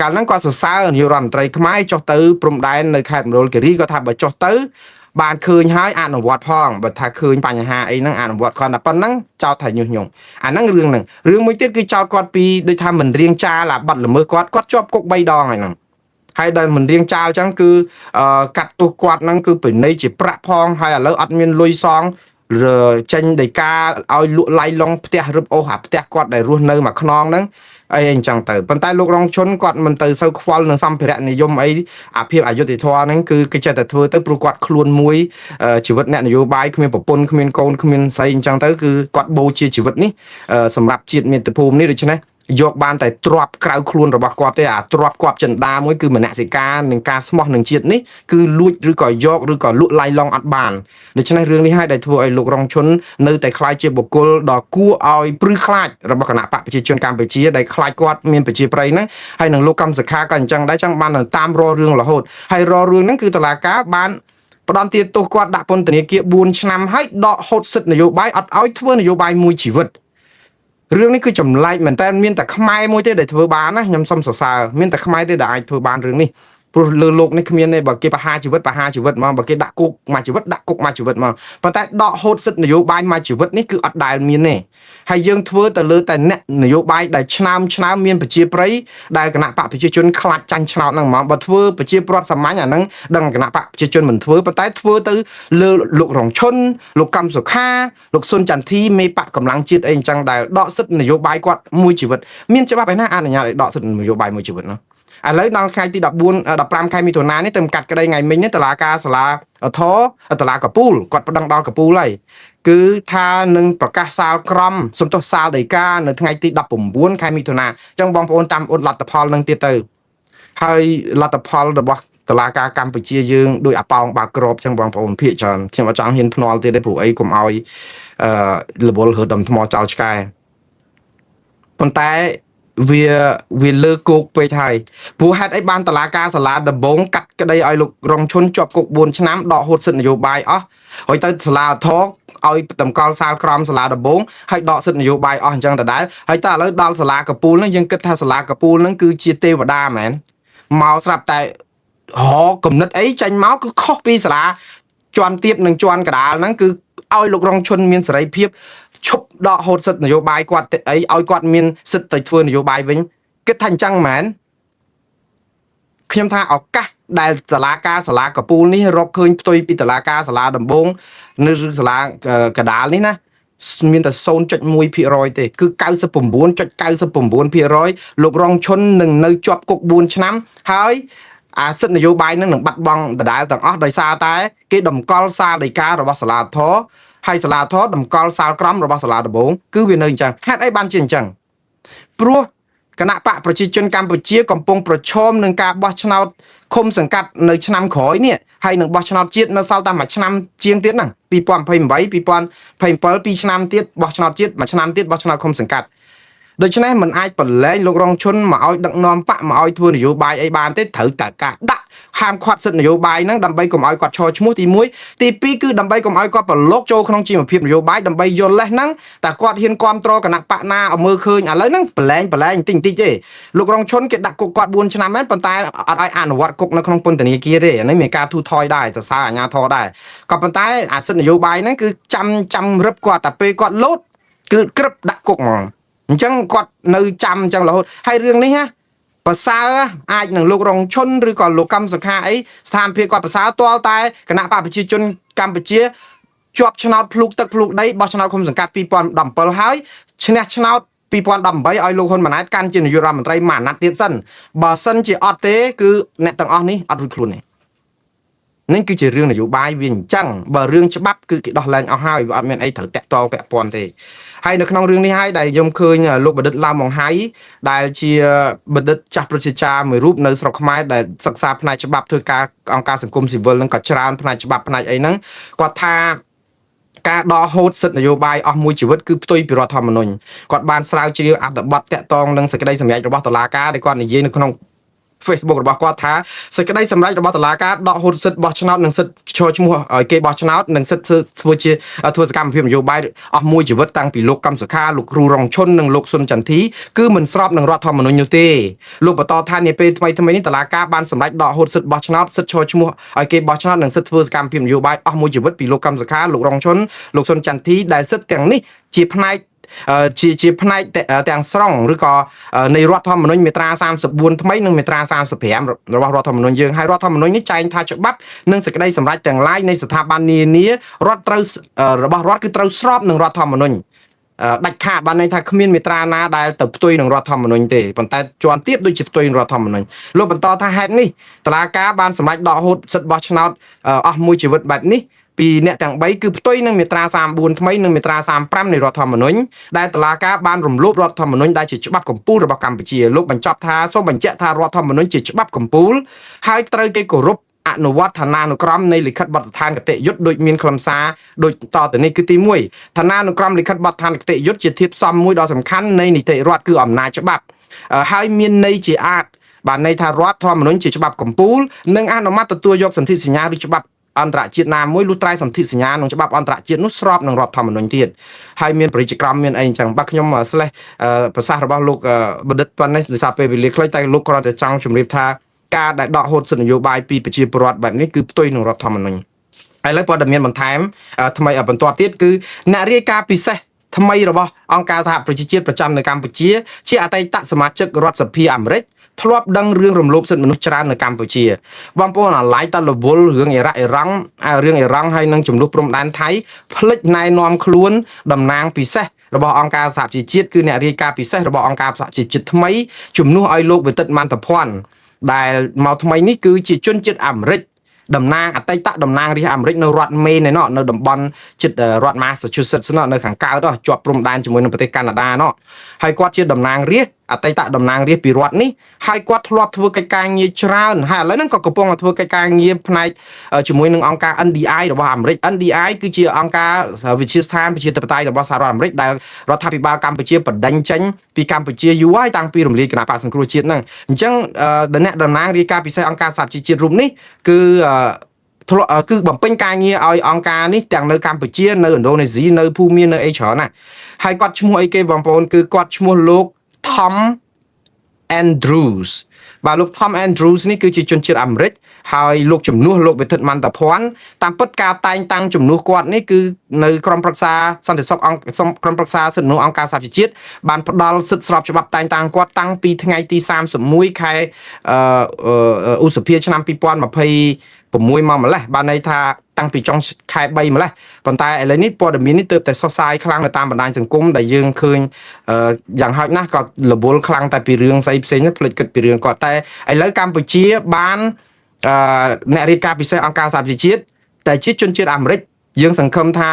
កាលហ្នឹងគាត់សរសើរនាយករដ្ឋមន្ត្រីខ្មែរចុះទៅព្រំដែននៅខេត្តមណ្ឌលគិរីគាត់ថាបើចុះទៅបានឃើញហើយអនុវត្តផងបើថាឃើញបញ្ហាអីហ្នឹងអនុវត្តគាត់តែប៉ុណ្ណឹងចោទថាញុះញង់អាហ្នឹងរឿងមួយទៀតគឺចោទគាត់ពីដូចថាមិនរៀងចាលបាត់ល្មើសគាត់ជាប់គុក3ដងហើយហ្នឹងហើយដែលមិនរៀងចាលអញ្ចឹងគឺកាត់ទោសគាត់ហ្នឹងគឺពិន័យជាប្រាក់ផងហើយឥឡូវអត់មានលុយសងចេញដីកាឲ្យលក់ឡៃឡុងផ្ទះរឹបអូសអាផ្ទះគាត់ដែលរស់នៅមួយខ្នងហ្នឹងអីអញ្ចឹងទៅប៉ុន្តែលោករងឈុនគាត់មិនទៅសូវខ្វល់នឹងសម្ភារៈនិយមអីអាភាពអយុត្តិធម៌ហ្នឹងគឺគេចេះតែធ្វើទៅព្រោះគាត់ខ្លួនមួយជីវិតអ្នកនយោបាយគ្មានប្រពន្ធគ្មានកូនគ្មានស្អីអញ្ចឹងទៅគឺគាត់បូជាជីវិតនេះសម្រាប់ជាតិមាតុភូមិនេះដូច្នេះយកបានតែទ្របក្រៅខ្លួនរបស់គាត់ទេអាទ្របគាត់ចិន្តាមួយគឺមនសិការនឹងការស្មោះនឹងជាតិនេះគឺលួចឬក៏យកឬក៏លក់ឡៃឡុងអត់បានដូច្នេះរឿងនេះហើយដែលធ្វើឲ្យលោករងឈុននៅតែខ្លាចជាបុគ្គលដ៏គួរឲ្យព្រឺខ្លាចរបស់គណៈបកប្រជាជនកម្ពុជាដែលខ្លាចគាត់មានប្រជាប្រិយហ្នឹងហើយនឹងលោកកម្មសខាក៏អញ្ចឹងដែរចឹងបានតាមររឿងរហូតហើយរឿងហ្នឹងគឺតុលាការបានផ្ដន្ទាទោសគាត់ដាក់ពន្ធនាគារ4ឆ្នាំហើយដកហូតសិទ្ធិនយោបាយអត់ឲ្យធ្វើនយោបាយមួយជីវិតរឿងនេះគឺចម្លែកមែនតើមានតែខ្មែរមួយទេដែលធ្វើបានណាខ្ញុំសុំសរសើរមានតែខ្មែរទេដែលអាចធ្វើបានរឿងនេះព្រោះលើលោកនេះគ្មានទេបើគេប្រហារជីវិតមកបើគេដាក់គុកមួយជីវិតដាក់គុកមួយជីវិតមកប៉ុន្តែដកហូតសិទ្ធិនយោបាយមួយជីវិតនេះគឺអត់ដែលមានទេហើយយើងធ្វើទៅលើតែអ្នកនយោបាយដែលឆ្នើមមានប្រជាប្រិយដែលគណៈបកប្រជាជនខ្លាចចាញ់ឆ្នោតហ្នឹងហ្មងបើធ្វើប្រជាប្រដ្ឋសាមញ្ញអាហ្នឹងដឹងគណៈបកប្រជាជនមិនធ្វើប៉ុន្តែធ្វើទៅលើលោករងឈុនលោកកម្មសុខាលោកស៊ុនចន្ទធីមេបកកម្លាំងជាតិអីអញ្ចឹងដែលដកសិទ្ធិនយោបាយគាត់មួយជីវិតមានច្បាប់ឯណាអនុញ្ញាតឲ្យដកសិទ្ធិនយោបាយមួយជីវិតនោះឥឡូវដល់ថ្ងៃទី15ខែមិថុនានេះទៅកាត់ក្តីថ្ងៃមិញនេះតុលាការសាលាធរតុលាកាពូលគាត់ប្តឹងដល់កាពូលហើយគឺថានឹងប្រកាសសាលក្រមសំទោសសាលដីកានៅថ្ងៃទី19ខែមិថុនាអញ្ចឹងបងប្អូនតាមអ៊ុតលទ្ធផលនឹងទៀតទៅហើយលទ្ធផលរបស់តុលាការកម្ពុជាយើងដោយអាប៉ោងបាក្របអញ្ចឹងបងប្អូនភាគច្រើនខ្ញុំអត់ចង់ហ៊ានភ្នាល់ទៀតទេព្រោះអីកុំឲ្យរវល់ហឺដំថ្មចោលឆ្កែប៉ុន្តែវាលើគោកពេកហើយព្រោះហេតុអីបានតឡាការសាលាដំបងកាត់ក្តីឲ្យលោករងឈុនជាប់គុក4ឆ្នាំដកហូតសិទ្ធិនយោបាយអស់ហើយទៅសាលាធរឲ្យតម្កល់សាលក្រមសាលាដំបងហើយដកសិទ្ធិនយោបាយអស់អញ្ចឹងដដែលហើយតើឥឡូវដល់សាលាកពូលហ្នឹងយើងគិតថាសាលាកពូលហ្នឹងគឺជាទេវតាមែនមកស្រាប់តែគំនិតអីចាញ់មកគឺខុសពីសាលាជាន់ទៀបនិងជាន់កដាលហ្នឹងគឺឲ្យលោករងឈុនមានសេរីភាពឈប់ដកហូតសិទ្ធិនយោបាយគាត់អីឲ្យគាត់មានសិទ្ធិទៅធ្វើនយោបាយវិញគិតថាអញ្ចឹងមែនខ្ញុំថាឱកាសដែលសាលាកពូលនេះរកឃើញផ្ទុយពីសាលាការសាលាដំបងនៅសាលាកដាលនេះណាមានតែ 0.1% ទេគឺ 99.99% លោករងឈុននឹងនៅជាប់គុក4ឆ្នាំហើយអាសិទ្ធិនយោបាយនឹងបាត់បង់ដដែលទាំងអស់ដោយសារតែគេតម្កល់សាលដីការបស់សាលាធរហើយសាលាធរតម្កល់សាលក្រមរបស់សាលាដំបងគឺវានៅអញ្ចឹងហេតុអីបានជាអញ្ចឹងព្រោះគណៈបកប្រជាជនកម្ពុជាកំពុងប្រឈមនឹងការបោះឆ្នោតឃុំសង្កាត់នៅឆ្នាំក្រោយនេះហើយនឹងបោះឆ្នោតជាតិនៅសល់តែមួយឆ្នាំជាងទៀតហ្នឹង2028 2027 2ឆ្នាំទៀតបោះឆ្នោតជាតិមួយឆ្នាំទៀតបោះឆ្នោតឃុំសង្កាត់ដូច្នេះมันអាចប្រឡែងលោករងឈុនមកឲ្យដឹកនាំបកមកឲ្យធ្វើនយោបាយអីបានទេត្រូវតែការដាក់ហាមឃាត់សិទ្ធិនយោបាយហ្នឹងដើម្បីកុំឲ្យគាត់ឈរឈ្មោះទី1ទី2គឺដើម្បីកុំឲ្យគាត់ប្រឡូកចូលក្នុងជីវភាពនយោបាយដើម្បីយល់លេសហ្នឹងតែគាត់ហ៊ានគ្រប់គ្រងគណៈបកណាឲ្យមើលឃើញឥឡូវហ្នឹងប្រឡែងបន្តិចទេលោករងឈុនគេដាក់គុកគាត់4ឆ្នាំមែនប៉ុន្តែអត់ឲ្យអនុវត្តគុកនៅក្នុងពន្ធនាគារទេអានេះមានការធូរថយដែរសរសើរអាជ្ញាធរដែរក៏ប៉ុន្តែអាសិទ្ធិនយោបាយហ្នឹងគឺចាំរឹបគាត់តែពេលគាត់លោតគឺក្រឹបដាក់គុកហ្មងអញ្ចឹងគាត់នៅចាំអញ្ចឹងរហូតហើយរឿងនេះណាប្រសើរអាចនឹងលោករងឈុនឬក៏លោកកម្មសខាអីស្ថានភាពគាត់ប្រសើរទាល់តែគណៈបកប្រជាជនកម្ពុជាជាប់ឆ្នោតភ្លុកទឹកភ្លុកដីបោះឆ្នោតឃុំសង្កាត់2017ហើយឈ្នះឆ្នោត2018ឲ្យលោកហ៊ុនម៉ាណែតកាន់ជានាយករដ្ឋមន្ត្រីមួយអាណត្តិទៀតសិនបើសិនជាអត់ទេគឺអ្នកទាំងអស់នេះអត់រួចខ្លួនទេនេះគឺជារឿងនយោបាយវាអញ្ចឹងបើរឿងច្បាប់គឺគេដោះលែងអស់ហើយវាអត់មានអីត្រូវតាក់ទងពាក់ព័ន្ធទេហើយនៅក្នុងរឿងនេះហើយដែលខ្ញុំឃើញលោកបណ្ឌិតឡាវម៉ុងហៃដែលជាបណ្ឌិតចាស់ប្រជាចារមួយរូបនៅស្រុកខ្មែរដែលសិក្សាផ្នែកច្បាប់ធ្វើការអង្គការសង្គមស៊ីវិលនឹងក៏ច្រើនផ្នែកច្បាប់ផ្នែកអីហ្នឹងគាត់ថាការដកហូតសិទ្ធិនយោបាយអស់មួយជីវិតគឺផ្ទុយពីរដ្ឋធម្មនុញ្ញគាត់បានស្រាវជ្រាវអត្ថបទតាក់ទងនឹងសេចក្តីសម្រេចរបស់តុលាការដែលគាត់និយាយនៅក្នុង Facebook របស់គាត់ថាសេចក្តីសម្រេចរបស់តុលាការដកហូតសិទ្ធិបោះឆ្នោតនិងសិទ្ធិចូលឈ្មោះឲ្យគេបោះឆ្នោតនិងសិទ្ធិធ្វើសកម្មភាពនយោបាយអស់មួយជីវិតតាំងពីលោកកំសុខាលោកគ្រូរងឈុននិងលោកស៊ុនចន្ទធីគឺមិនស្របនឹងរដ្ឋធម្មនុញ្ញនោះទេលោកបន្តថានាពេលថ្មីនេះតុលាការបានសម្រេចដកហូតសិទ្ធិបោះឆ្នោតសិទ្ធិចូលឈ្មោះឲ្យគេបោះឆ្នោតនិងសិទ្ធិធ្វើសកម្មភាពនយោបាយអស់មួយជីវិតពីលោកកំសុខាលោករងឈុនលោកស៊ុនចន្ទធីដែលសិទ្ធិទាំងនេះជាផ្នែកជាផ្នែកទាំងស្រុងឬក៏នៃរដ្ឋធម្មនុញ្ញមាត្រា34ថ្មីនិងមាត្រា35របស់រដ្ឋធម្មនុញ្ញយើងហើយរដ្ឋធម្មនុញ្ញនេះចែងថាច្បាប់និងសេចក្តីសម្រេចទាំងឡាយនៃស្ថាប័ននានារដ្ឋត្រូវរបស់រដ្ឋគឺត្រូវស្របនឹងរដ្ឋធម្មនុញ្ញដាច់ខាតបានន័យថាគ្មានមាត្រាណាដែលទៅផ្ទុយនឹងរដ្ឋធម្មនុញ្ញទេប៉ុន្តែជាន់ទៀតដូចជាផ្ទុយនឹងរដ្ឋធម្មនុញ្ញលោកបន្តថាហេតុនេះតុលាការបានសម្រេចដកហូតសិទ្ធិបោះឆ្នោតអស់មួយជីវិតបែបនេះពីអ្នកទាំង3គឺផ្ទុយនឹងមាត្រា34ថ្មីនិងមាត្រា35នៃរដ្ឋធម្មនុញ្ញដែលតុលាការបានរំលោភរដ្ឋធម្មនុញ្ញដែលជាច្បាប់កម្ពុជារបស់កម្ពុជាលោកបញ្ចប់ថាសូមបញ្ជាក់ថារដ្ឋធម្មនុញ្ញជាច្បាប់កម្ពុជាហើយត្រូវគេគោរពអនុវត្តឋានានុក្រមនៃលិខិតបទដ្ឋានគតិយុត្តដូចមានខ្លឹមសារដូចតទៅនេះគឺទី1ឋានានុក្រមលិខិតបទដ្ឋានគតិយុត្តជាធាតុផ្សំមួយដ៏សំខាន់នៃនីតិរដ្ឋគឺអំណាចច្បាប់ហើយមានន័យជាអាចបានន័យថារដ្ឋធម្មនុញ្ញជាច្បាប់កម្ពុជានិងអនុម័តទទួលយកសន្ធិសញ្ញាឬច្បាប់អន្តរជាតិណាមួយលុះត្រាយសន្ធិសញ្ញាក្នុងច្បាប់អន្តរជាតិនោះស្របនឹងរដ្ឋធម្មនុញ្ញទៀតហើយមានប្រជាក្រមមានអីអញ្ចឹងបាទខ្ញុំប្រសាសន៍របស់លោកបណ្ឌិតប៉ុណ្ណេះដោយសារពេលវេលាខ្លីតែលោកគ្រាន់តែចង់ជម្រាបថាការដែលដកហូតសិទ្ធិនយោបាយពីប្រជាពលរដ្ឋបែបនេះគឺផ្ទុយនឹងរដ្ឋធម្មនុញ្ញឥឡូវព័ត៌មានបន្ថែមថ្មីបន្ទាប់ទៀតគឺអ្នករាយការណ៍ពិសេសថ្មីរបស់អង្គការសហប្រជាជាតិប្រចាំនៅកម្ពុជាជាអតីតសមាជិករដ្ឋសភាអាមេរិកធ្លាប់ដឹងរឿងរំលោភសិទ្ធិមនុស្សច្រើននៅកម្ពុជាបងប្អូនអាឡៃតលវលរឿងអ៊ីរ៉ាក់អ៊ីរ៉ង់រឿងអ៊ីរ៉ង់ហើយនឹងចំនួនព្រំដែនថៃផ្លិចណែនាំខ្លួនតំណាងពិសេសរបស់អង្គការសហជីវជាតិគឺអ្នករាយការណ៍ពិសេសរបស់អង្គការសហជីវជាតិថ្មីជំនួសឲ្យលោកវិទិតមន្តភ័ណ្ឌដែលមកថ្មីនេះគឺជាជនជាតិអាមេរិកតំណាងអតីតតំណាងរាស្ត្រអាមេរិកនៅរដ្ឋមេនឯណោះនៅតំបន់ជិតរដ្ឋ Massachusetts ណោះនៅខាងកើតជាប់ព្រំដែនជាមួយនឹងប្រទេសកាណាដាណោះហើយគាត់ជាតំណាងរាស្ត្រអតីតតំណាងរាស្ត្រពីរដ្ឋនេះហើយគាត់ធ្លាប់ធ្វើកិច្ចការងារច្រើនហើយឥឡូវហ្នឹងក៏កំពុងធ្វើកិច្ចការងារផ្នែកជាមួយនឹងអង្គការ NDI របស់អាមេរិក NDI គឺជាអង្គការវិទ្យាស្ថានប្រជាធិបតេយ្យរបស់សហរដ្ឋអាមេរិកដែលរដ្ឋាភិបាលកម្ពុជាបណ្ដេញចេញពីកម្ពុជាយូរហើយតាំងពីរំលាយគណបក្សសង្គ្រោះជាតិហ្នឹងអញ្ចឹងអ្នកតំណាងរាយការណ៍ពិសេសអង្គការសហជីវជាតិរូបនេះគឺបំពេញការងារឲ្យអង្គការនេះទាំងនៅកម្ពុជានៅឥណ្ឌូនេស៊ីនៅភូមានៅអីច្រើនណាហើយគាត់ឈ្មោះអីគេបងប្អូនគឺគាត់ឈ្មោះលោក Tom Andrews បាទលោក Tom Andrews នេះគឺជាជនជាតិអាមេរិកហើយលោកជំនួសលោកវិទិតមន្តភ័ណ្ឌតាមពិតការតែងតាំងជំនួសគាត់នេះគឺនៅក្រុមប្រឹក្សាសន្តិសុខក្រុមប្រឹក្សាសិទ្ធិមនុស្សអង្គការសហជីវជាតិបានផ្ដល់សិទ្ធិស្របច្បាប់តែងតាំងគាត់តាំងពីថ្ងៃទី31ខែឧសភាឆ្នាំ2026មកម្លេះបានន័យថាតាំងពីចុងខែ3ម្លេះប៉ុន្តែឥឡូវនេះព័ត៌មាននេះទើបតែសុសសាយខ្លាំងនៅតាមបណ្ដាញសង្គមដែលយើងឃើញយ៉ាងហោចណាស់ក៏រវល់ខ្លាំងតែពីរឿងស្អីផ្សេងនេះភ្លេចគិតពីរឿងគាត់តែឥឡូវកម្ពុជាបានអ្នករាយការណ៍ពិសេសអង្គការសហប្រជាជាតិតែជាជនជាតិអាមេរិកយើងសង្ឃឹមថា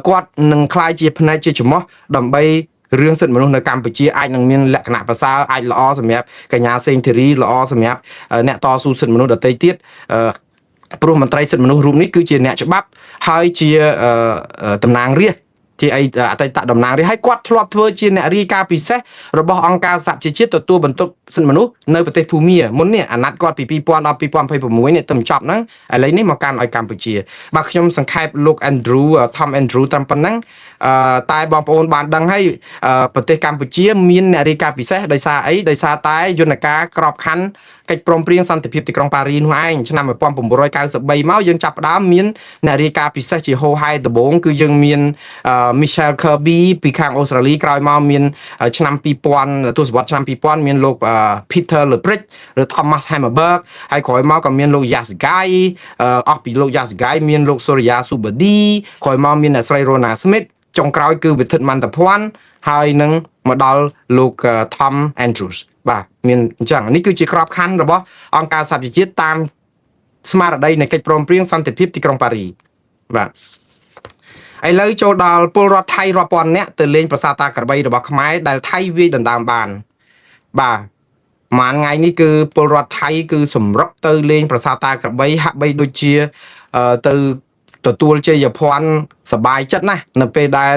គាត់នឹងក្លាយជាផ្នែកជាចំោះដើម្បីរឿងសិទ្ធិមនុស្សនៅកម្ពុជាអាចនឹងមានលក្ខណៈប្រសើរអាចល្អសម្រាប់កញ្ញាសេងធីរីល្អសម្រាប់អ្នកតស៊ូសិទ្ធិមនុស្សដទៃទៀតព្រោះមន្ត្រីសិទ្ធិមនុស្សរូបនេះគឺជាអ្នកច្បាប់ហើយជាតំណាងរាស្ត្រជាអតីតតំណាងរាស្ត្រហើយគាត់ធ្លាប់ធ្វើជាអ្នករាយការណ៍ពិសេសរបស់អង្គការសហប្រជាជាតិទទួលបន្ទុកសិទ្ធិមនុស្សនៅប្រទេសភូមាមុននេះអាណត្តិគាត់ពី2000ដល់2026នេះទៅចប់ហ្នឹងឥឡូវនេះមកកាន់ឲ្យកម្ពុជាបាទខ្ញុំសង្ខេបលោក Tom Andrew ត្រឹមប៉ុណ្ណឹងតែបងប្អូនបានដឹងហើយប្រទេសកម្ពុជាមានអ្នករាយការណ៍ពិសេសដោយសារអីដោយសារតែយន្តការក្របខ័ណ្ឌកិច្ចព្រមព្រៀងសន្តិភាពទីក្រុងប៉ារីនោះឯងឆ្នាំ1993មកយើងចាប់ផ្ដើមមានអ្នករាយការណ៍ពិសេសជាហូហែដំបូងគឺយើងមាន Michelle Kirby ពីខាងអូស្ត្រាលីក្រោយមកមានឆ្នាំ2000ទសវត្សរ៍ឆ្នាំ2000មានលោក Peter Lepridge ឬ Thomas Hammarberg ហើយក្រោយមកក៏មានលោក Yasgai អស់ពីលោក Yasgai មានលោក Surya Subadi ក្រោយមកមានអ្នកស្រី Rona Smith ចុងក្រោយគឺវិធិតមន្តភ័ណ្ឌហើយនឹងមកដល់លោក Tom Andrews បាទមានអញ្ចឹងនេះគឺជាក្របខ័ណ្ឌរបស់អង្គការសហប្រជាជាតិតាមស្មារតីនៃកិច្ចព្រមព្រៀងសន្តិភាពទីក្រុងប៉ារីបាទឥឡូវចូលដល់ពលរដ្ឋថៃរាប់ពាន់នាក់ទៅលេងប្រាសាទតាក្របីរបស់ខ្មែរដែលថៃវាយដណ្ដើមបានបាទមួយថ្ងៃនេះគឺពលរដ្ឋថៃគឺសម្រុកទៅលេងប្រាសាទតាក្របីហាក់បីដូចជាទៅទទួលជ័យភ័ណ្ឌសบายចិត្តណាស់នៅពេលដែល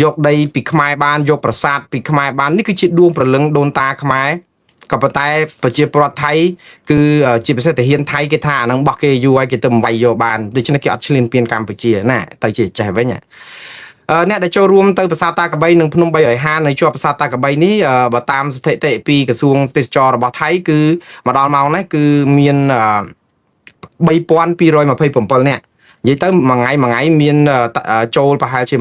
យកដីពីខ្មែរបានយកប្រាសាទពីខ្មែរបាននេះគឺជាដួងព្រលឹងដូនតាខ្មែរ ក៏ប៉ុន្តែប្រជាពលរដ្ឋថៃគឺជាពិសេសទាហានថៃគេថាអានឹងបោះគេយូរហើយគេទៅវាយយកបានដូច្នេះគេអត់ឈ្លានពានកម្ពុជាណាទៅជាចេះវិញអ្នកដែលចូលរួមទៅប្រាសាទតាកបីនិងភ្នំ350នៅជាប់ប្រាសាទតាកបីនេះបើតាមស្ថិតិពីក្រសួងទេសចររបស់ថៃគឺមកដល់ម៉ោងនេះគឺមាន3227នាក់និយាយទៅមួយថ្ងៃមានចូលប្រហែលជា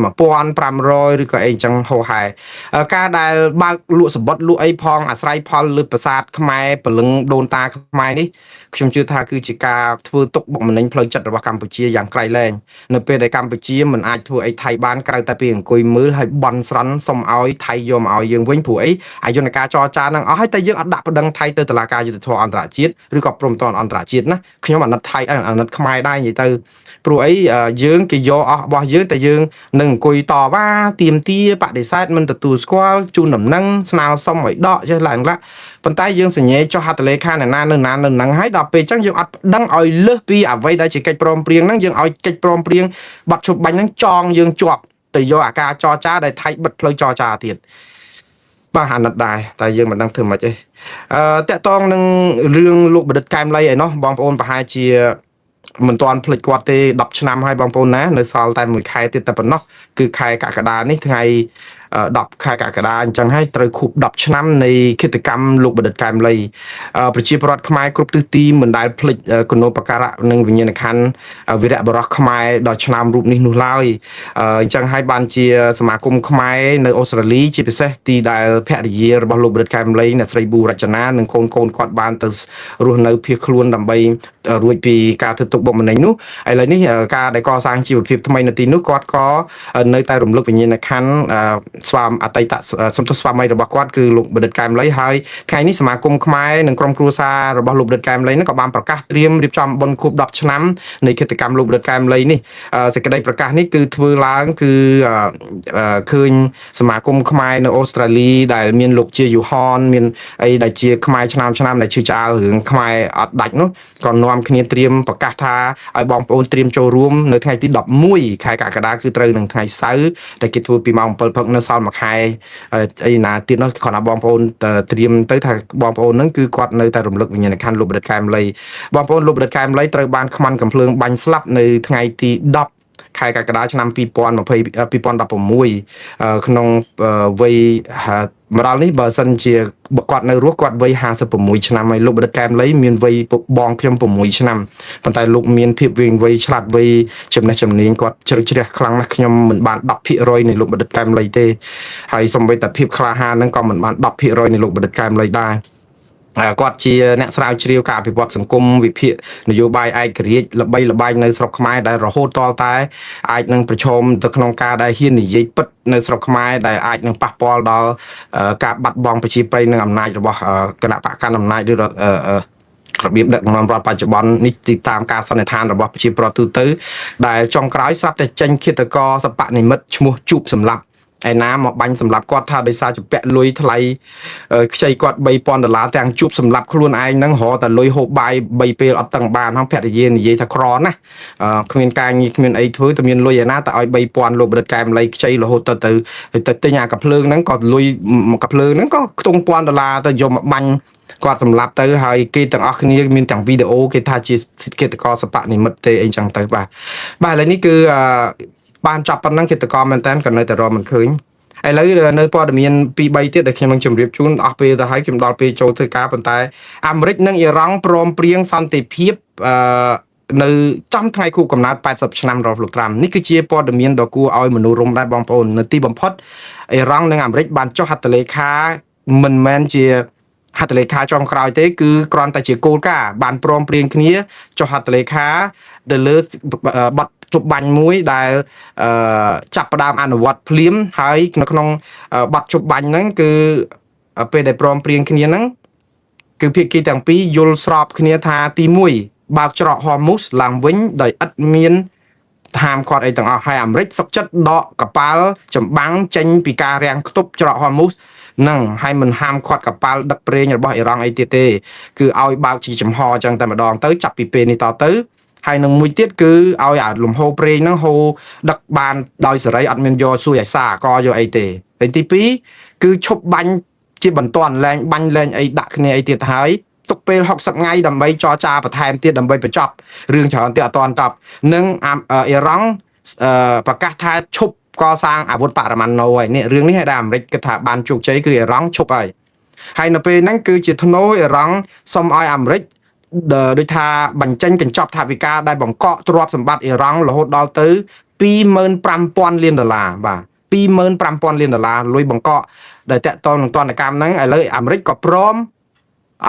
1500ឬក៏អីចឹងហោហែការដែលបើកលក់សម្បត្តិលក់អីផងអាស្រ័យផលលើប្រាសាទខ្មែរពលឹងដូនតាខ្មែរនេះខ្ញុំជឿថាគឺជាការធ្វើទុកបុកម្នេញផ្លូវចិត្តរបស់កម្ពុជាយ៉ាងក្រៃលែងនៅពេលដែលកម្ពុជាមិនអាចធ្វើអីថៃបានក្រៅតែពីអង្គុយមើលហើយបន់ស្រន់សុំឲ្យថៃយកមកឲ្យយើងវិញព្រោះអីអាយន្តការចរចានឹងអស់ហើយតែយើងអត់ដាក់ប្តឹងថៃទៅតុលាការយុត្តិធម៌អន្តរជាតិឬក៏ព្រំប្រទានអន្តរជាតិណាខ្ញុំអាណិតថៃអាណិតខ្មែរដែរនិយាយទៅព្រោះអីយើងគេយកអស់របស់យើងតែយើងនឹងអង្គុយតវ៉ាទាមទារបដិសេធមិនទទួលស្គាល់ជូនដំណឹងស្នើសុំឲ្យដកចេះឡើងឡាប៉ុន្តែយើងសញ្ញេចុះហត្ថលេខានៅណានឹងហើយដល់ពេលអញ្ចឹងយើងអត់ដឹងឲ្យលើសពីអ្វីដែលជាកិច្ចព្រមព្រៀងហ្នឹងយើងឲ្យកិច្ចព្រមព្រៀងបាត់ឈប់បាញ់ហ្នឹងចងយើងជាប់ទៅយកអាការចរចាដែលថៃបិទផ្លូវចរចាទៀតបាទអាណិតដែរតែយើងមិនដឹងធ្វើម៉េចទេតកតងនឹងរឿងលោកបណ្ឌិតកែមលីឯណោះបងប្អូនប្រហែលជាមិនទាន់ភ្លេចគាត់ទេ10ឆ្នាំហើយបងប្អូនណានៅសល់តែមួយខែទៀតតែប៉ុណ្ណោះគឺខែកក្កដានេះថ្ងៃ10ខែកក្កដាអញ្ចឹងហើយត្រូវខួប10ឆ្នាំនៃគិតកម្មលោកបណ្ឌិតកែមលីប្រជាពលរដ្ឋខ្មែរគ្រប់ទិសទីមិនដែលភ្លេចគុណូបការៈនិងវិញ្ញាណក្ខន្ធវីរៈបរិះខ្មែរដ៏ឆ្នើមរូបនេះនោះឡើយអញ្ចឹងហើយបានជាសមាគមខ្មែរនៅអូស្ត្រាលីជាពិសេសទីដែលភរិយារបស់លោកបណ្ឌិតកែមលីអ្នកស្រីប៊ូរចនានិងកូនគាត់បានទៅរស់នៅភៀសខ្លួនដើម្បីរួចពីការធ្វើទុកបុកម្នេញនោះឥឡូវនេះការដែលកសាងជីវភាពថ្មីនៅទីនោះគាត់ក៏នៅតែរំលឹកវិញ្ញាណក្ខន្ធស្វាមអតីតសន្ទុះស្វាមីរបស់គាត់គឺលោកបណ្ឌិតកែមលីហើយថ្ងៃនេះសមាគមខ្មែរនិងក្រុមគ្រួសាររបស់លោកបណ្ឌិតកែមលីនេះក៏បានប្រកាសត្រៀមរៀបចំបុណ្យខួប10ឆ្នាំនៃគិតកម្មលោកបណ្ឌិតកែមលីនេះសេចក្តីប្រកាសនេះគឺធ្វើឡើងគឺឃើញសមាគមខ្មែរនៅអូស្ត្រាលីដែលមានលោកជាយូហនមានអីដែលជាខ្មែរឆ្នាំដែលឈឺឆ្អាលរឿងខ្មែរអត់ដាច់នោះក៏នាំគ្នាត្រៀមប្រកាសថាឲ្យបងប្អូនត្រៀមចូលរួមនៅថ្ងៃទី11ខែកក្កដាគឺត្រូវនឹងថ្ងៃសៅរ៍ដែលគេធ្វើពីម៉ោង7ព្រឹកនៅសល់មួយខែអីណាទៀតនោះគ្រាន់តែបងប្អូនត្រៀមទៅថាបងប្អូនហ្នឹងគឺគាត់នៅតែរំលឹកវិញ្ញាណក្ខន្ធលោកបណ្ឌិតកែមលីបងប្អូនលោកបណ្ឌិតកែមលីត្រូវបានខ្មាន់កំភ្លើងបាញ់ស្លាប់នៅថ្ងៃទី10ខែកក្កដាឆ្នាំ2016ក្នុងវ័យម្ដងនេះបើសិនជាគាត់នៅរស់គាត់វ័យ56ឆ្នាំហើយលោកបណ្ឌិតកែមលីមានវ័យបងខ្ញុំ6ឆ្នាំប៉ុន្តែលោកមានភាពវែងវ័យឆ្លាតវៃចំណេះជំនាញគាត់ជ្រៅជ្រះខ្លាំងណាស់ខ្ញុំមិនបាន10%នៃលោកបណ្ឌិតកែមលីទេហើយសូម្បីតែភាពក្លាហានហ្នឹងក៏មិនបាន10%នៃលោកបណ្ឌិតកែមលីដែរគាត់ជាអ្នកស្រាវជ្រាវការអភិវឌ្ឍសង្គមវិភាគនយោបាយឯករាជ្យល្បីល្បាញនៅស្រុកខ្មែរដែលរហូតតតែអាចនឹងប្រឈមទៅក្នុងការដែលហ៊ាននិយាយពិតនៅស្រុកខ្មែរដែលអាចនឹងប៉ះពាល់ដល់ការបាត់បង់ប្រជាប្រិយនិងអំណាចរបស់គណៈបកកណ្ដាលអំណាចឬរបៀបដឹកនាំរដ្ឋបច្ចុប្បន្ននេះតាមការសន្និដ្ឋានរបស់ប្រជាពលរដ្ឋទូទៅដែលចុងក្រោយស្រាប់តែចេញឃាតករសបនិមិត្តឈ្មោះជូបសម្លាប់ឯណាមកបាញ់សម្លាប់គាត់ថាដោយសារជាពាក់លុយថ្លៃខ្ចីគាត់$3000ទាំងជួបសម្លាប់ខ្លួនឯងហ្នឹងរហតែលុយហូបបាយ3ពេលអត់តឹងបានហ្នឹងភរិយានិយាយថាក្រណាគ្មានការងារគ្មានអីធ្វើតែមានលុយឯណាតែឲ្យ$3000លោកបណ្ឌិតកែមលីខ្ចីរហូតទៅទិញអាកាភ្លើងហ្នឹងក៏លុយកាភ្លើងហ្នឹងក៏ខ្ទង់$1000ទៅយកមកបាញ់គាត់សម្លាប់ទៅហើយគេទាំងអស់គ្នាមានទាំងវីដេអូគេថាជាគិតករសបនិមិត្តទេអីចឹងទៅបាទឥឡូវនេះគឺបានចាប់ប៉ុណ្ណឹងគិតករមែនតើក៏នៅតែរកមិនឃើញឥឡូវនៅព័ត៌មាន2 3ទៀតដែលខ្ញុំនឹងជម្រាបជូនអស់ពេលទៅហើយខ្ញុំដល់ពេលចូលធ្វើការប៉ុន្តែអាមេរិកនិងអ៊ីរ៉ង់ព្រមព្រៀងសន្តិភាពនៅចំថ្ងៃខួបកំណើត80ឆ្នាំរបស់លោកត្រាំនេះគឺជាព័ត៌មានដ៏គួរឲ្យមនុស្សរំដែរបងប្អូននៅទីបំផុតអ៊ីរ៉ង់និងអាមេរិកបានចុះហត្ថលេខាមិនមែនជាហត្ថលេខាចុងក្រោយទេគឺគ្រាន់តែជាគោលការណ៍បានព្រមព្រៀងគ្នាចុះហត្ថលេខាទៅលើបទជប់បាញ់មួយដែលចាប់ផ្ដើមអនុវត្តភ្លាមហើយនៅក្នុងបទជប់បាញ់ហ្នឹងគឺពេលដែលព្រមព្រៀងគ្នាហ្នឹងគឺភាគីទាំងពីរយល់ស្របគ្នាថាទី1បើកច្រកហ័រមូសឡើងវិញដោយឥតមានហាមឃាត់អីទាំងអស់ហើយអាមេរិកសុកចិត្តដកកប៉ាល់ចម្បាំងចេញពីការរាំងខ្ទប់ច្រកហ័រមូសនឹងហើយមិនហាមឃាត់កប៉ាល់ដឹកប្រេងរបស់អ៊ីរ៉ង់អីទៀតទេគឺឲ្យបើកជាចំហអញ្ចឹងតែម្ដងទៅចាប់ពីពេលនេះតទៅហើយនឹងមួយទៀតគឺឲ្យអាលំហូរប្រេងហ្នឹងហូរដឹកបានដោយសេរីអត់មានយកសួយអាសាកយកអីទេហើយទី2គឺឈប់បាញ់ ជាបន្តលែងបាញ់លែងអីដាក់គ្នាអីទៀតហើយទុកពេល60ថ្ងៃដើម្បីចរចាបន្ថែមទៀតដើម្បីបញ្ចប់រឿងច្រើនទៀតអត់ទាន់ចប់នឹងអ៊ីរ៉ង់ប្រកាសថាឈប់កសាងអាវុធបរមាណូហើយនេះរឿងនេះឲ្យដែរអាមេរិកគិតថាបានជោគជ័យគឺអ៊ីរ៉ង់ឈប់ហើយនៅពេលហ្នឹងគឺជាធ្នូអ៊ីរ៉ង់សុំឲ្យអាមេរិកដូចថាបញ្ចេញកញ្ចប់ថវិកាដែលបង្កក់ទ្រព្យសម្បត្តិអ៊ីរ៉ង់រហូតដល់ទៅ25,000 លានដុល្លារបាទ25,000 លានដុល្លារលុយបង្កក់ដែលតាក់ទងនឹងទណ្ឌកម្មហ្នឹងឥឡូវអាមេរិកក៏ព្រម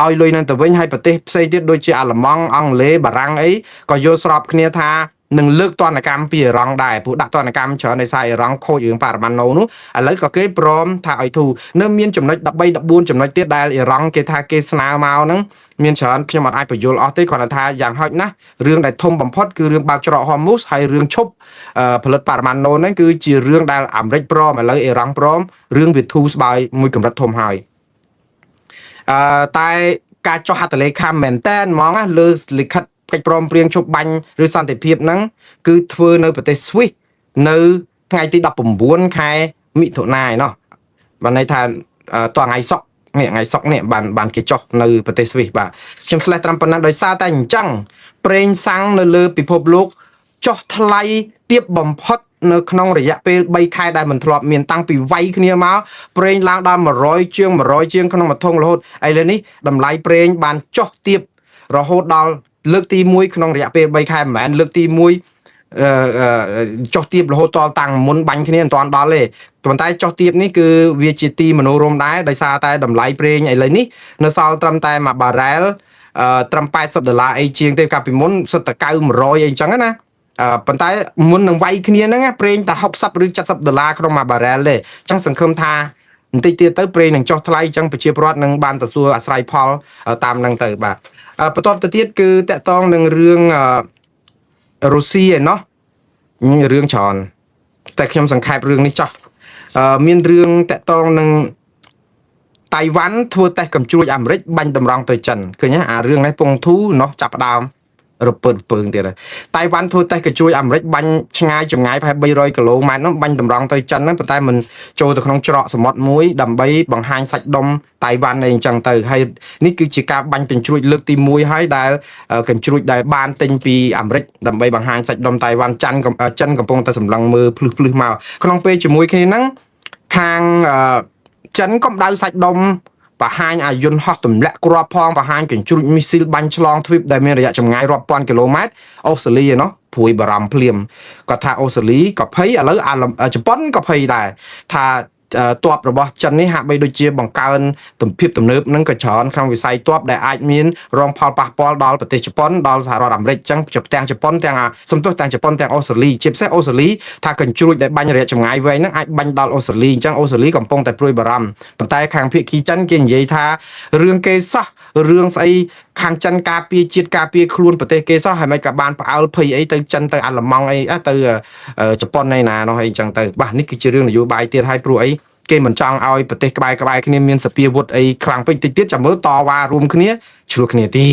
ឲ្យលុយនឹងទៅវិញហើយប្រទេសផ្សេងទៀតដូចជាអាល្លឺម៉ង់អង់គ្លេសបារាំងអីក៏យល់ស្របគ្នាថានឹងលើកទណ្ឌកម្មពីអ៊ីរ៉ង់ដែរព្រោះដាក់ទណ្ឌកម្មច្រើនដោយសារអ៊ីរ៉ង់ខូចរឿងបរមាណូនោះឥឡូវក៏គេព្រមថាឲ្យធូរនៅមានចំណុច13 14ចំណុចទៀតដែលអ៊ីរ៉ង់គេថាគេស្នើមកហ្នឹងមានច្រើនខ្ញុំអត់អាចបញ្យល់អស់ទេគ្រាន់តែថាយ៉ាងហោចណាស់រឿងដែលធំបំផុតគឺរឿងបើកច្រកហមមូសហើយរឿងឈប់ផលិតបរមាណូហ្នឹងគឺជារឿងដែលអាមេរិកព្រមឥឡូវអ៊ីរ៉ង់ព្រមរឿងវាធូរស្បើយមួយកម្រិតធំហើយតែការចុះហត្ថលេខាមែនតែនហ្មងលើលិខិតកិច្ចព្រមព្រៀងជប់បាញ់ឬសន្តិភាពហ្នឹងគឺធ្វើនៅប្រទេសស្វីសនៅថ្ងៃទី19 ខែមិថុនាឯណោះបានន័យថាតថ្ងៃសុក្រនេះបានគេចុះនៅប្រទេសស្វីសបាទខ្ញុំឆ្លេះត្រឹមប៉ុណ្ណឹងដោយសារតែអញ្ចឹងប្រេងសាំងនៅលើពិភពលោកចុះថ្លៃទាបបំផុតនៅក្នុងរយៈពេល3ខែដែលមិនធ្លាប់មានតាំងពីវាយគ្នាមកប្រេងឡើងដល់100ជាងក្នុងមួយធុងរហូតឥឡូវនេះតម្លៃប្រេងបានចុះទាបរហូតដល់លើកទី1ក្នុងរយៈពេល3ខែមិនមែនលើកទី1ចុះទាបរហូតដល់តាំងមុនបាញ់គ្នាមិនទាន់ដល់ទេប៉ុន្តែចុះទាបនេះគឺវាជាទីមនោរម្យដែរដោយសារតែតម្លៃប្រេងឥឡូវនេះនៅសល់ត្រឹមតែ1បារ៉ែលត្រឹម$80អីជាងទេកាលពីមុនសុទ្ធតែ90 100អីអញ្ចឹងណាប៉ុន្តែមុននឹងវាយគ្នាហ្នឹងប្រេងតែ$60ឬ$70ក្នុង1បារ៉ែលទេអញ្ចឹងសង្ឃឹមថាបន្តិចទៀតទៅប្រេងនឹងចុះថ្លៃអញ្ចឹងប្រជាពលរដ្ឋនឹងបានទទួលអាស្រ័យផលតាមហ្នឹងទៅបាទបន្ទាប់ទៅទៀតគឺតកតងនឹងរឿងរុស្ស៊ីឯណោះរឿងច្រើនតែខ្ញុំសង្ខេបរឿងនេះចោះមានរឿងតកតងនឹងតៃវ៉ាន់ធ្វើតេស្តកំជ្រួចអាមេរិកបាញ់តម្រង់ទៅចិនឃើញអារឿងនេះពងធូណោះចាប់ដើមរពើពើងទៀតតៃវ៉ាន់ធ្វើតេស្តកំជ្រួចអាមេរិកបាញ់ឆ្ងាយចម្ងាយប្រហែល300 គីឡូម៉ែត្រនោះបាញ់តម្រង់ទៅចិនហ្នឹងប៉ុន្តែមិនចូលទៅក្នុងច្រកសមុទ្រមួយដើម្បីបង្ហាញសាច់ដុំតៃវ៉ាន់អីអញ្ចឹងទៅហើយនេះគឺជាការបាញ់កញ្ជ្រួចលើកទី1ហើយដែលកញ្ជ្រួចដែលបានទិញពីអាមេរិកដើម្បីបង្ហាញសាច់ដុំតៃវ៉ាន់ចិនកំពុងតែសម្លឹងមើលភ្លឺមកក្នុងពេលជាមួយគ្នាហ្នឹងខាងចិនក៏ដៅសាច់ដុំបង្ហាញអាយន្តហោះទម្លាក់គ្រាប់ផងបង្ហាញកញ្ជ្រួចមីស៊ីលបាញ់ឆ្លងទ្វីបដែលមានរយៈចម្ងាយរាប់ពាន់គីឡូម៉ែត្រអូស្ត្រាលីឯណោះព្រួយបារម្ភភ្លាមគាត់ថាអូស្ត្រាលីក៏ភ័យឥឡូវជប៉ុនក៏ភ័យដែរថាទ័ពរបស់ចិននេះហាក់បីដូចជាបង្កើនទំភាពទំនើបនឹងក៏ច្រើនក្នុងវិស័យទ័ពដែលអាចមានរងផលប៉ះពាល់ដល់ប្រទេសជប៉ុនដល់សហរដ្ឋអាមេរិកចឹងទាំងជប៉ុនទាំងសំទោសទាំងជប៉ុនទាំងអូស្ត្រាលីជាពិសេសអូស្ត្រាលីថាកញ្ជ្រួចដែលបាញ់រយៈចម្ងាយវែងហ្នឹងអាចបាញ់ដល់អូស្ត្រាលីអញ្ចឹងអូស្ត្រាលីកំពុងតែព្រួយបារម្ភប៉ុន្តែខាងភាគីចិនគេនិយាយថារឿងគេសោះរឿងស្អីខាងចិនការពារជាតិការពារខ្លួនប្រទេសគេសោះហើយមិនក៏បានផ្អើលភ័យអីទៅចិនទៅអាល្លឺម៉ង់អីទៅជប៉ុនឯណានោះអីអញ្ចឹងទៅបាទនេះគឺជារឿងនយោបាយទៀតហើយព្រោះអីគេមិនចង់ឲ្យប្រទេសក្បែរគ្នាមានសពាវុធអីខ្លាំងពេកតិចទៀតចាំមើលតវ៉ារួមគ្នាឆ្លោះគ្នាទៀត